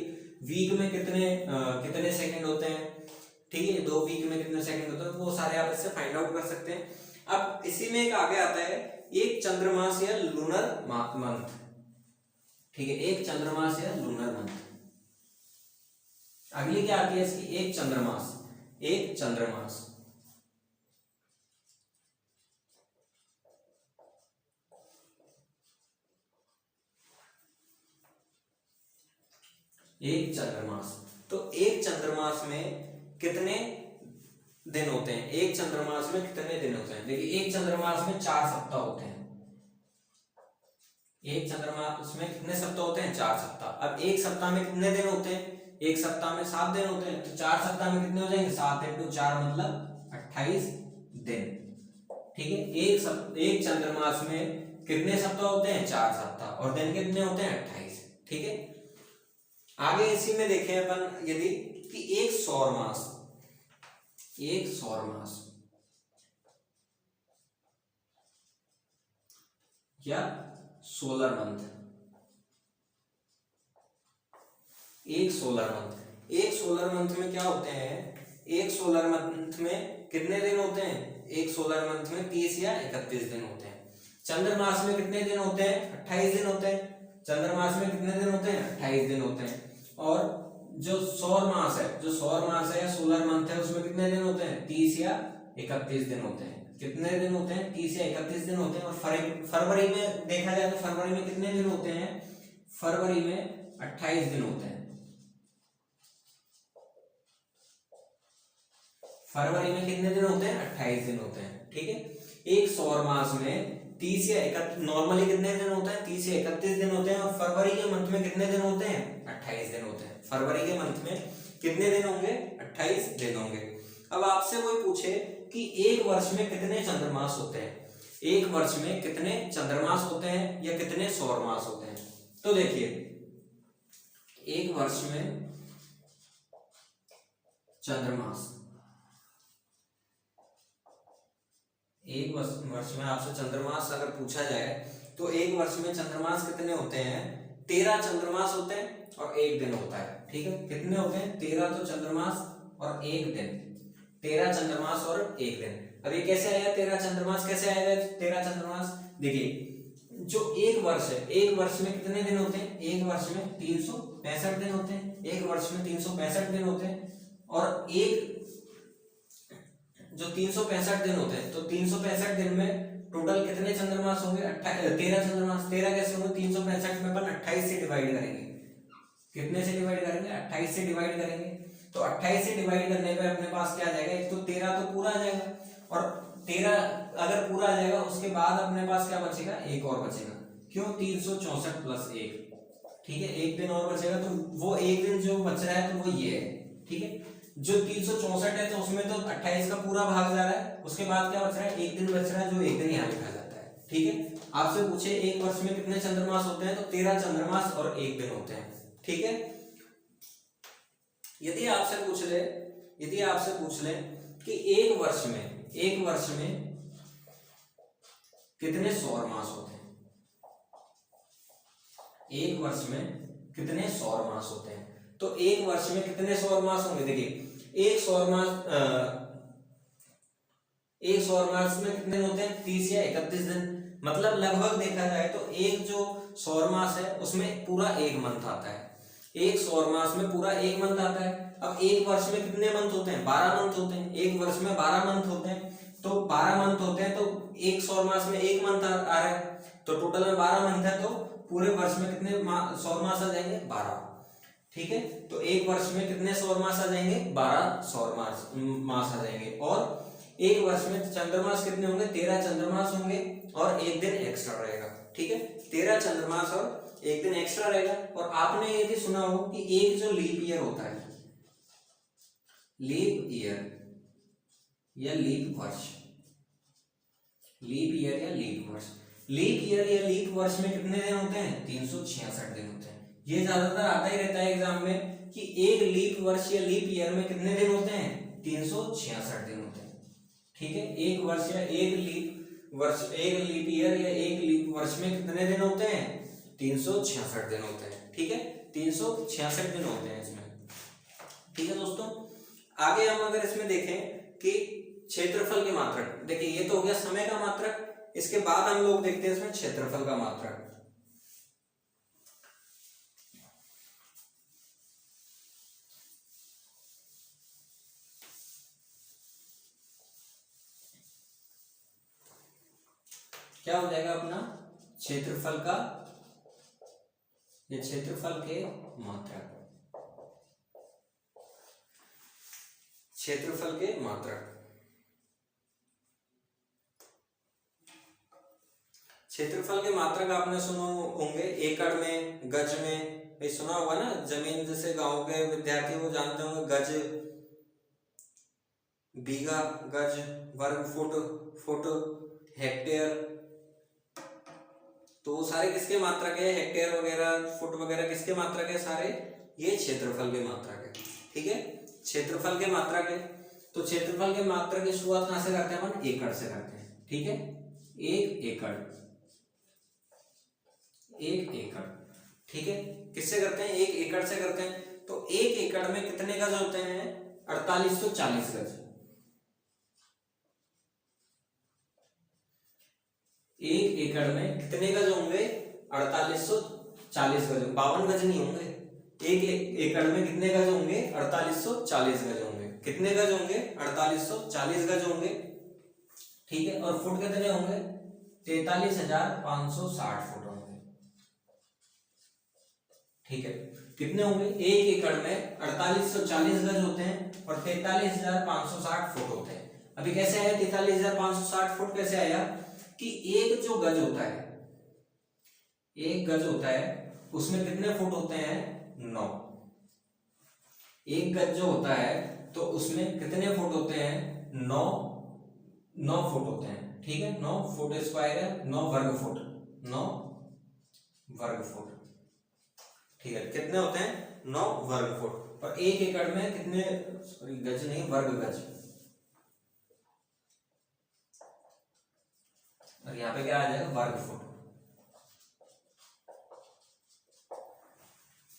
A: वीक में कितने सेकंड होते हैं, ठीक है, 2 वीक में कितने सेकंड होते हैं, वो सारे आप इससे फाइंड आउट कर सकते हैं। अब इसी में एक आगे आता है एक चंद्रमास या लूनर मंथ, ठीक है, एक चंद्रमास या लूनर मंथ। अगली क्या आती है इसकी, एक चंद्रमास, एक चंद्रमास। एक चंद्रमास, तो एक चंद्रमास में कितने दिन होते हैं, एक चंद्रमास में कितने दिन होते हैं। देखिए एक चंद्रमास में 4 सप्ताह होते हैं, एक चंद्रमास में कितने सप्ताह होते हैं, 4 सप्ताह। अब एक सप्ताह में कितने दिन होते हैं, एक सप्ताह में 7 दिन होते हैं, तो 4 सप्ताह में कितने हो जाएंगे, 7 × 4 मतलब 28 दिन, ठीक है। एक चंद्रमास में कितने सप्ताह होते हैं, 4 सप्ताह, और दिन कितने होते हैं, 28, ठीक है। आगे इसी में देखें अपन यदि कि एक सौर मास, एक सौर मास या सोलर मंथ, एक सोलर मंथ, एक सोलर मंथ में क्या होते हैं, एक सोलर मंथ में कितने दिन होते हैं, एक सोलर मंथ में 30 या 31 दिन होते हैं। चंद्रमास में कितने दिन होते हैं, 28 दिन होते हैं। चंद्रमास में कितने दिन होते हैं, 28 दिन होते हैं। और जो सौर मास है, जो सौर मास है या सोलर मंथ है, उसमें कितने दिन होते हैं, 30 या 31 दिन होते हैं। कितने दिन होते हैं, 30 या 31 दिन होते हैं। और फरवरी में देखा जाए तो फरवरी में कितने दिन होते हैं, फरवरी में 28 दिन होते हैं। फरवरी में कितने दिन होते हैं, 28 दिन होते हैं, ठीक है। एक सौर मास में 30 या 31, नॉर्मली कितने दिन होते हैं, 30 या 31 दिन होते हैं। और फरवरी के मंथ में कितने दिन होते हैं, 28 दिन होते हैं। फरवरी के मंथ में कितने दिन होंगे, 28 दिन होंगे। अब आपसे कोई पूछे कि एक वर्ष में कितने चंद्रमास होते हैं, एक वर्ष में कितने चंद्रमास होते हैं या कितने सौर मास होते हैं, तो देखिए एक वर्ष में चंद्रमास, एक वर्ष में आपसे चंद्रमास अगर पूछा जाए तो एक वर्ष में चंद्रमास कितने होते हैं, 13 चंद्रमास होते हैं और 1 दिन होता है, ठीक है। कितने होते हैं, 13 तो चंद्रमास और 1 दिन, 13 चंद्रमास और 1 दिन। अब ये कैसे आएगा 13 चंद्रमास, कैसे आएगा 13 चंद्रमास, देखिए जो एक वर्ष है, एक वर्ष में कितने दिन होते हैं, एक वर्ष में 365 दिन होते हैं, एक वर्ष में 365 दिन होते हैं। और एक जो 365 दिन होते हैं, तो 365 दिन में टोटल कितने चंद्रमास होंगे, 13 चंद्रमास। 13 कैसे होंगे, 365 में अपन 28 से डिवाइड करेंगे, कितने से डिवाइड करेंगे, 28 से डिवाइड करेंगे। तो 28 से डिवाइड करने पे अपने पास क्या आ जाएगा, एक तो 13 तो पूरा आ जाएगा, और 13 अगर पूरा आ जाएगा उसके बाद अपने पास क्या बचेगा, एक और बचेगा, क्यों, 364 + 1, ठीक है, एक दिन और बचेगा। तो वो एक दिन जो बच रहा है तो वो ये है, ठीक है। जो 364 है तो उसमें तो 28 का पूरा भाग जा रहा है, उसके बाद क्या बच रहा है, एक दिन बच रहा है, जो एक दिन यहाँ लिखा जाता है, ठीक है। आपसे पूछे एक वर्ष में कितने चंद्रमास होते हैं, तो 13 चंद्रमास और 1 दिन होते हैं, ठीक है। यदि आपसे पूछ ले कि एक वर्ष में कितने सौर मास होते हैं, एक वर्ष में कितने सौर मास होते हैं, तो एक वर्ष में कितने सौर मास होंगे, देखिए एक सौर मास में कितने दिन होते हैं, 30 या 31 दिन। मतलब लगभग देखा जाए तो एक जो सौर मास है उसमें पूरा 1 मंथ आता है, एक सौर मास में पूरा 1 मंथ आता है। अब एक वर्ष में कितने मंथ होते हैं, 12 मंथ होते हैं, एक वर्ष में 12 मंथ होते हैं। तो 12 मंथ होते हैं तो एक सौर मास में 1 मंथ आ रहा है, तो टोटल में 12 मंथ है, तो पूरे वर्ष में कितने सौर मास आ जाएंगे, 12, ठीक है। तो एक वर्ष में कितने सौर मास आ जाएंगे, 12 सौर मास आ जाएंगे। और एक वर्ष में चंद्रमास कितने होंगे, 13 चंद्रमास होंगे और 1 दिन एक्स्ट्रा रहेगा, ठीक है। 13 चंद्रमास और 1 दिन एक्स्ट्रा रहेगा। और आपने ये भी सुना हो कि एक जो लीप ईयर होता है, लीप ईयर या लीप वर्ष, लीप ईयर या लीप वर्ष, लीप ईयर या लीप वर्ष में कितने दिन होते हैं, 366 दिन होते हैं। ये ज्यादातर आता ही रहता है एग्जाम में कि एक लीप वर्ष या लीप ईयर में कितने दिन होते हैं, 366 दिन होते हैं, ठीक है। एक वर्ष या एक लीप ईयर या एक लीप वर्ष में कितने दिन होते हैं, 366 दिन होते हैं। ठीक है, 366 दिन होते हैं इसमें। ठीक है दोस्तों, आगे हम अगर इसमें देखें कि क्षेत्रफल के मात्रक, देखिए ये तो हो गया समय का मात्रक, इसके बाद हम लोग देखते हैं इसमें क्षेत्रफल का मात्रक। क्या हो जाएगा अपना क्षेत्रफल का, ये क्षेत्रफल के मात्रक, क्षेत्रफल के मात्रक। क्षेत्रफल के मात्रक आपने सुनो होंगे एकड़ में, गज में, ये सुना होगा ना। जमीन जैसे गांव के विद्यार्थी वो जानते होंगे, गज, बीघा, गज, वर्ग फुट, फुट, हेक्टेयर, तो सारे किसके मात्रक है? हेक्टेयर वगैरह, फुट वगैरह किसके मात्रक है? सारे ये क्षेत्रफल के मात्रक है। ठीक है, क्षेत्रफल के मात्रक है। तो क्षेत्रफल के मात्रक की शुरुआत कहां से करते हैं? अपन एकड़ से करते हैं। ठीक है, 1 एकड़, 1 एकड़। ठीक है, किससे करते हैं? 1 एकड़ से करते हैं। तो 1 एकड़ में कितने गज होते हैं? 4840 गज। 1 एकड़ में कितने गज होंगे? 4840 गज। 52 गज नहीं होंगे। 1 एकड़ में कितने गज होंगे? 4840 गज होंगे। कितने गज होंगे? 4840 गज होंगे। ठीक है, और फुट कितने होंगे? 43,560 फुट होंगे। ठीक है, कितने होंगे? 1 एकड़ में 4840 गज होते हैं और 43,560 फुट होते हैं। अभी कैसे आया 43,560 फुट? कैसे आया कि एक जो गज होता है, एक गज होता है, उसमें कितने फुट होते हैं? 9। एक गज जो होता है तो उसमें कितने फुट होते हैं? 9 फुट होते हैं। ठीक है, 9 फुट स्क्वायर है, 9 वर्ग फुट, 9 वर्ग फुट। ठीक है, कितने होते हैं? 9 वर्ग फुट। और 1 एकड़ में कितने, सॉरी गज नहीं, वर्ग गज। और यहाँ पे क्या आ जाएगा? वर्ग फुट।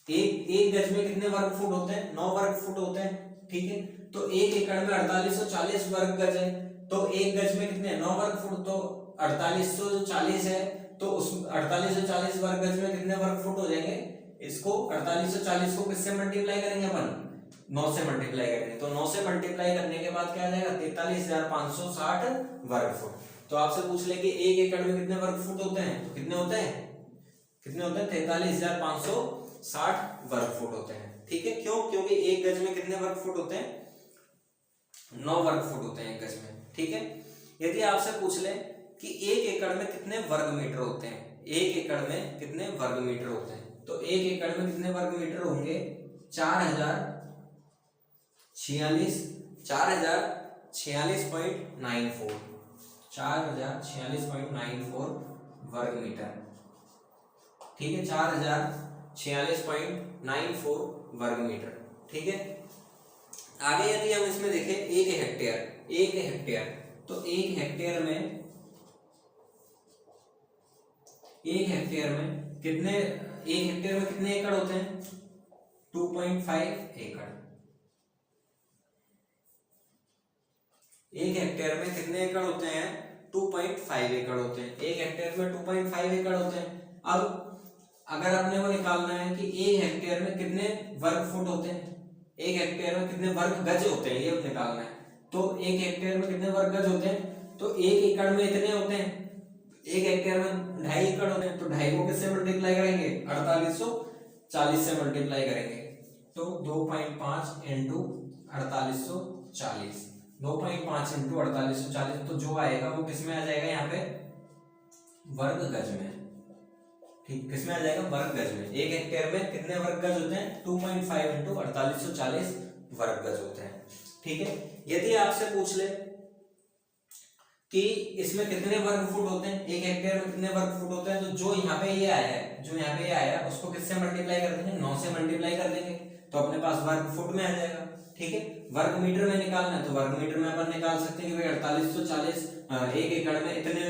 A: एक गज में कितने वर्ग फुट होते हैं? 9 वर्ग फुट होते हैं। ठीक है, तो 1 एकड़ में 4840 वर्ग गज है, तो एक गज में कितने? 9 वर्ग फुट। तो 4840 है, तो उस 4840 वर्ग गज में कितने वर्ग फुट हो जाएंगे? इसको 4840 को किससे मल्टीप्लाई करेंगे अपन? 9 से मल्टीप्लाई करेंगे। तो 9 से मल्टीप्लाई करने के बाद क्या आ जाएगा? 43,560 वर्ग फुट। तो आपसे पूछ ले कि 1 एकड़ में कितने वर्ग फुट होते हैं? तो कितने होते हैं? कितने होते हैं? 43,560 वर्ग फुट होते हैं। ठीक है, क्यों? क्योंकि एक गज में कितने वर्ग फुट होते हैं? 9 वर्ग फुट होते हैं एक गज में। ठीक है, यदि आपसे पूछ ले कि 1 एकड़ में कितने वर्ग मीटर होते हैं? 1 एकड़ में कितने वर्ग मीटर होते हैं? तो 1 एकड़ में कितने वर्ग मीटर होंगे? 4046.94 4046.94 वर्ग मीटर। ठीक है, 4046.94 वर्ग मीटर। ठीक है, आगे यदि हम इसमें देखें 1 हेक्टेयर, 1 हेक्टेयर, तो 1 हेक्टेयर में, 1 हेक्टेयर में कितने, 1 हेक्टेयर में कितने एकड़ होते हैं? 2.5 एकड़। 1 हेक्टेयर में कितने एकड़ होते हैं? 2.5 एकड़ होते हैं। 1 हेक्टेयर में 2.5 एकड़ होते हैं। अब अगर अपने को निकालना है कि 1 हेक्टेयर में कितने वर्ग फुट होते हैं, 1 हेक्टेयर में कितने वर्ग गज होते हैं, ये निकालना है। तो 1 हेक्टेयर में कितने वर्ग गज होते हैं? तो 1 एकड़ में इतने होते हैं। 1 हेक्टेयर में 2.5 एकड़ होते हैं, तो 2.5 को किससे मल्टीप्लाई करेंगे? 4840 से मल्टीप्लाई करेंगे। तो 2.5 इंटू 4840, 2.5 इंटू 4840, तो जो आएगा वो किसमें आ जाएगा? यहाँ पे वर्ग गज में। ठीक, किसमें आ जाएगा? वर्ग गज में। 1 हेक्टेयर में कितने वर्ग गज होते हैं? 2.5 इंटू 4840 वर्ग गज होते हैं। ठीक है, यदि आपसे पूछ ले कि इसमें कितने वर्ग फुट होते हैं, 1 हेक्टेयर में कितने वर्ग फुट होते हैं, तो जो यहाँ पे ये आया है, जो यहाँ पे ये आया है, उसको किससे मल्टीप्लाई कर देंगे? 9 से मल्टीप्लाई कर देंगे, तो अपने पास वर्ग फुट में आ जाएगा। ठीक है, वर्ग मीटर में निकालना है तो वर्ग मीटर में अपन निकाल सकते हैं कि भाई 4840 1 एकड़ में इतने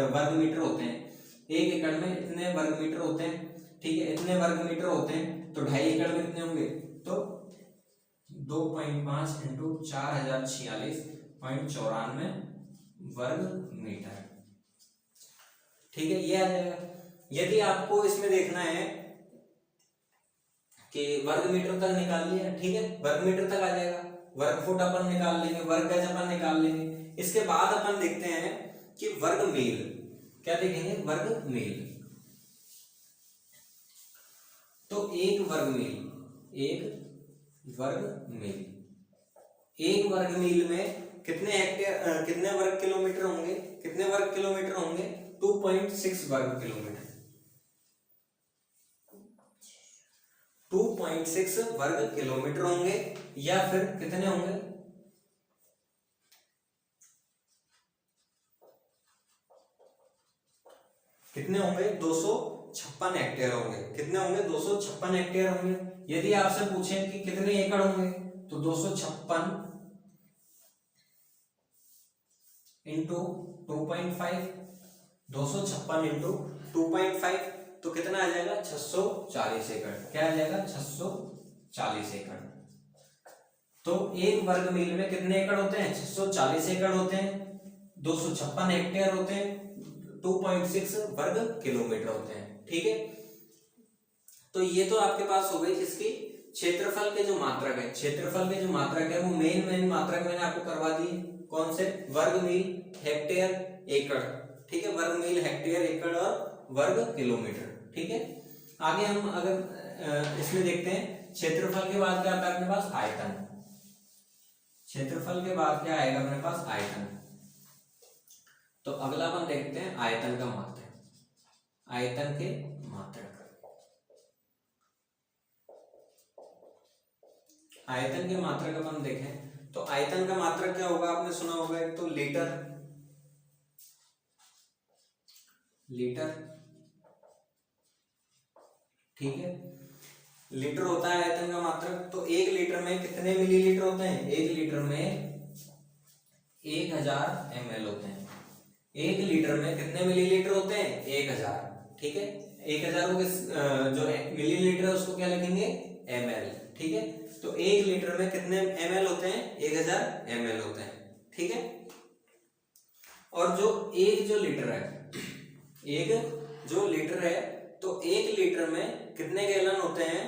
A: वर्ग मीटर होते हैं। 1 एकड़ में इतने वर्ग मीटर होते हैं, ठीक है, इतने वर्ग मीटर होते हैं, तो 2.5 एकड़ में कितने होंगे, तो 2.5 इंटू 4046.94 वर्ग मीटर, ठीक है, ये आ जाएगा। यदि आपको इसमें देखना है कि वर्ग मीटर तक निकाल लिया, ठीक है, वर्ग मीटर तक आ जाएगा, वर्ग फुट अपन निकाल लेंगे, वर्ग गज अपन निकाल लेंगे। इसके बाद अपन देखते हैं कि वर्ग मील, क्या देखेंगे, वर्ग मील। तो एक वर्ग मील, एक वर्ग मील में कितने हेक्टेयर, कितने वर्ग किलोमीटर होंगे, कितने वर्ग किलोमीटर होंगे, 2.6 वर्ग किलोमीटर, 2.6 वर्ग किलोमीटर होंगे, या फिर कितने होंगे, कितने होंगे, 256 हेक्टेयर होंगे, कितने होंगे, 256 हेक्टेयर होंगे। यदि आपसे पूछें कि कितने एकड़ होंगे, तो 256 इंटू 2.5, 256 इंटू 2.5, तो कितना आ जाएगा, 640 एकड़, क्या आ जाएगा, 640 एकड़। तो एक वर्ग मील में कितने एकड़ होते हैं, 640 एकड़ होते हैं, 256 हेक्टेयर होते हैं, 2.6 वर्ग किलोमीटर होते हैं, ठीक है। तो ये तो आपके पास हो गई इसकी क्षेत्रफल के जो मात्रक है, क्षेत्रफल के जो मात्रक है वो मेन मात्रक मैंने आपको करवा दी, कौन से, वर्ग मील, हेक्टेयर, एकड़, ठीक है, वर्ग मील, हेक्टेयर, एकड़ और वर्ग किलोमीटर, ठीक है। आगे हम अगर इसमें देखते हैं, क्षेत्रफल के बाद क्या आता है अपने पास, आयतन, क्षेत्रफल के बाद क्या आएगा अपने पास, आयतन। तो अगला अपन देखते हैं आयतन का मात्रक, आयतन के मात्रक, आयतन के मात्रक अपन देखें तो आयतन का मात्रक क्या होगा, आपने सुना होगा, एक तो लीटर, ठीक है, लीटर होता है आयतन का मात्रक। तो 1 लीटर में कितने मिलीलीटर होते हैं, 1 लीटर में 1000 ml होते हैं, 1 लीटर में कितने मिलीलीटर होते हैं, 1000, ठीक है, 1000 को जो मिलीलीटर है उसको क्या लिखेंगे, ml, ठीक है। तो 1 लीटर में कितने ml होते हैं, 1000 ml होते हैं, ठीक है। और जो लीटर है, तो 1 लीटर में कितने गैलन होते हैं,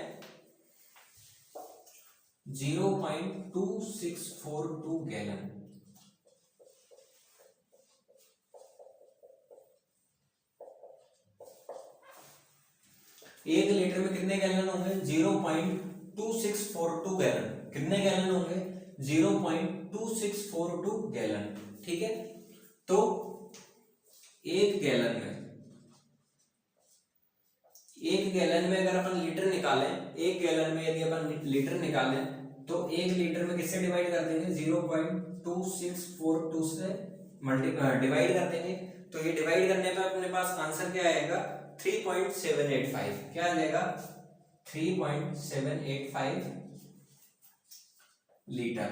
A: 0.2642 गैलन, एक लीटर में कितने गैलन होंगे, 0.2642 गैलन, कितने गैलन होंगे, 0.2642 गैलन, ठीक है। तो एक गैलन में अगर अपन लीटर निकालें, एक गैलन में यदि अपन लीटर निकालें तो 1 लीटर में किससे डिवाइड कर देंगे, 0.2642 से डिवाइड कर देंगे। तो ये डिवाइड करने पे अपने पास आंसर क्या आएगा, 3.785, क्या आ जाएगा, 3.785 लीटर,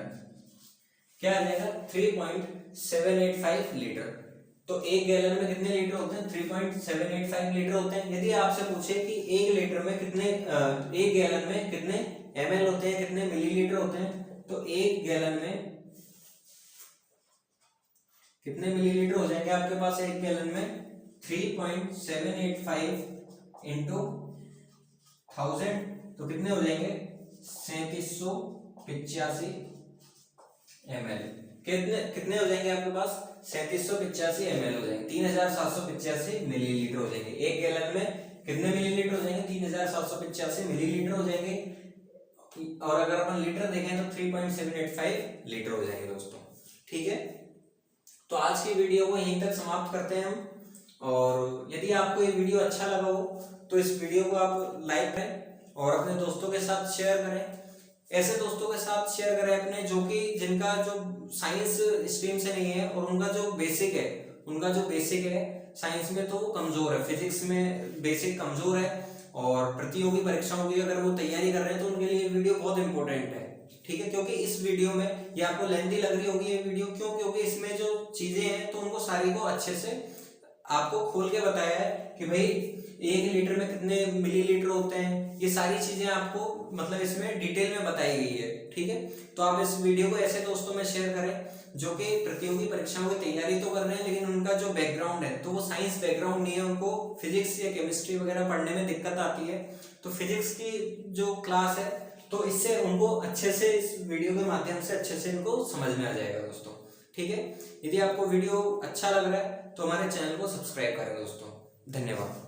A: क्या आ जाएगा, 3.785 लीटर। तो एक गैलन में कितने लीटर होते हैं, 3.785 लीटर होते हैं। यदि आपसे पूछे कि 1 लीटर में कितने, 1 गैलन में कितने ml होते हैं, कितने मिलीलीटर होते हैं, तो 1 गैलन में कितने मिलीलीटर हो जाएंगे आपके पास, 1 गैलन में 3.785 इंटू 1000, तो कितने हो जाएंगे, 3785 ml, कितने हो जाएंगे आपके पास, 3785 ml हो जाएंगे, 3785 मिलीलीटर हो जाएंगे। एक गैलन में कितने मिलीलीटर हो जाएंगे, 3785 मिलीलीटर हो जाएंगे। और अगर अपन लीटर देखें तो 3.785 लीटर हो जाएंगे दोस्तों, ठीक है। तो आज की वीडियो को यहीं तक समाप्त करते हैं हम। और यदि आपको ये वीडियो अच्छा लगा हो तो इस वीडियो को आप लाइक करें और अपने दोस्तों के साथ शेयर करें। ऐसे दोस्तों के साथ शेयर करें अपने जिनका जो साइंस स्ट्रीम से नहीं है और उनका जो बेसिक है साइंस में तो वो कमजोर है, फिजिक्स में बेसिक कमजोर है और प्रतियोगी परीक्षाओं की अगर वो तैयारी कर रहे हैं तो उनके लिए वीडियो बहुत इंपॉर्टेंट है, ठीक है। क्योंकि इस वीडियो में ये आपको लेंथी लग रही होगी ये वीडियो, क्यों, क्योंकि इसमें जो चीजें हैं तो उनको सारी को अच्छे से आपको खोल के बताया है कि भाई 1 लीटर में कितने मिलीलीटर होते हैं, ये सारी चीजें आपको मतलब इसमें डिटेल में बताई गई है। ठीक है, तो आप इस वीडियो को ऐसे दोस्तों में शेयर करें जो कि प्रतियोगी परीक्षाओं की तैयारी तो कर रहे हैं, लेकिन उनका जो बैकग्राउंड है तो वो साइंस बैकग्राउंड नहीं है, उनको फिजिक्स या केमिस्ट्री वगैरह पढ़ने में दिक्कत आती है। तो फिजिक्स की जो क्लास है तो इससे उनको अच्छे से इस वीडियो के माध्यम से अच्छे से इनको समझ में आ जाएगा दोस्तों। ठीक है, यदि आपको वीडियो अच्छा लग रहा है तो हमारे चैनल को सब्सक्राइब करें दोस्तों। धन्यवाद।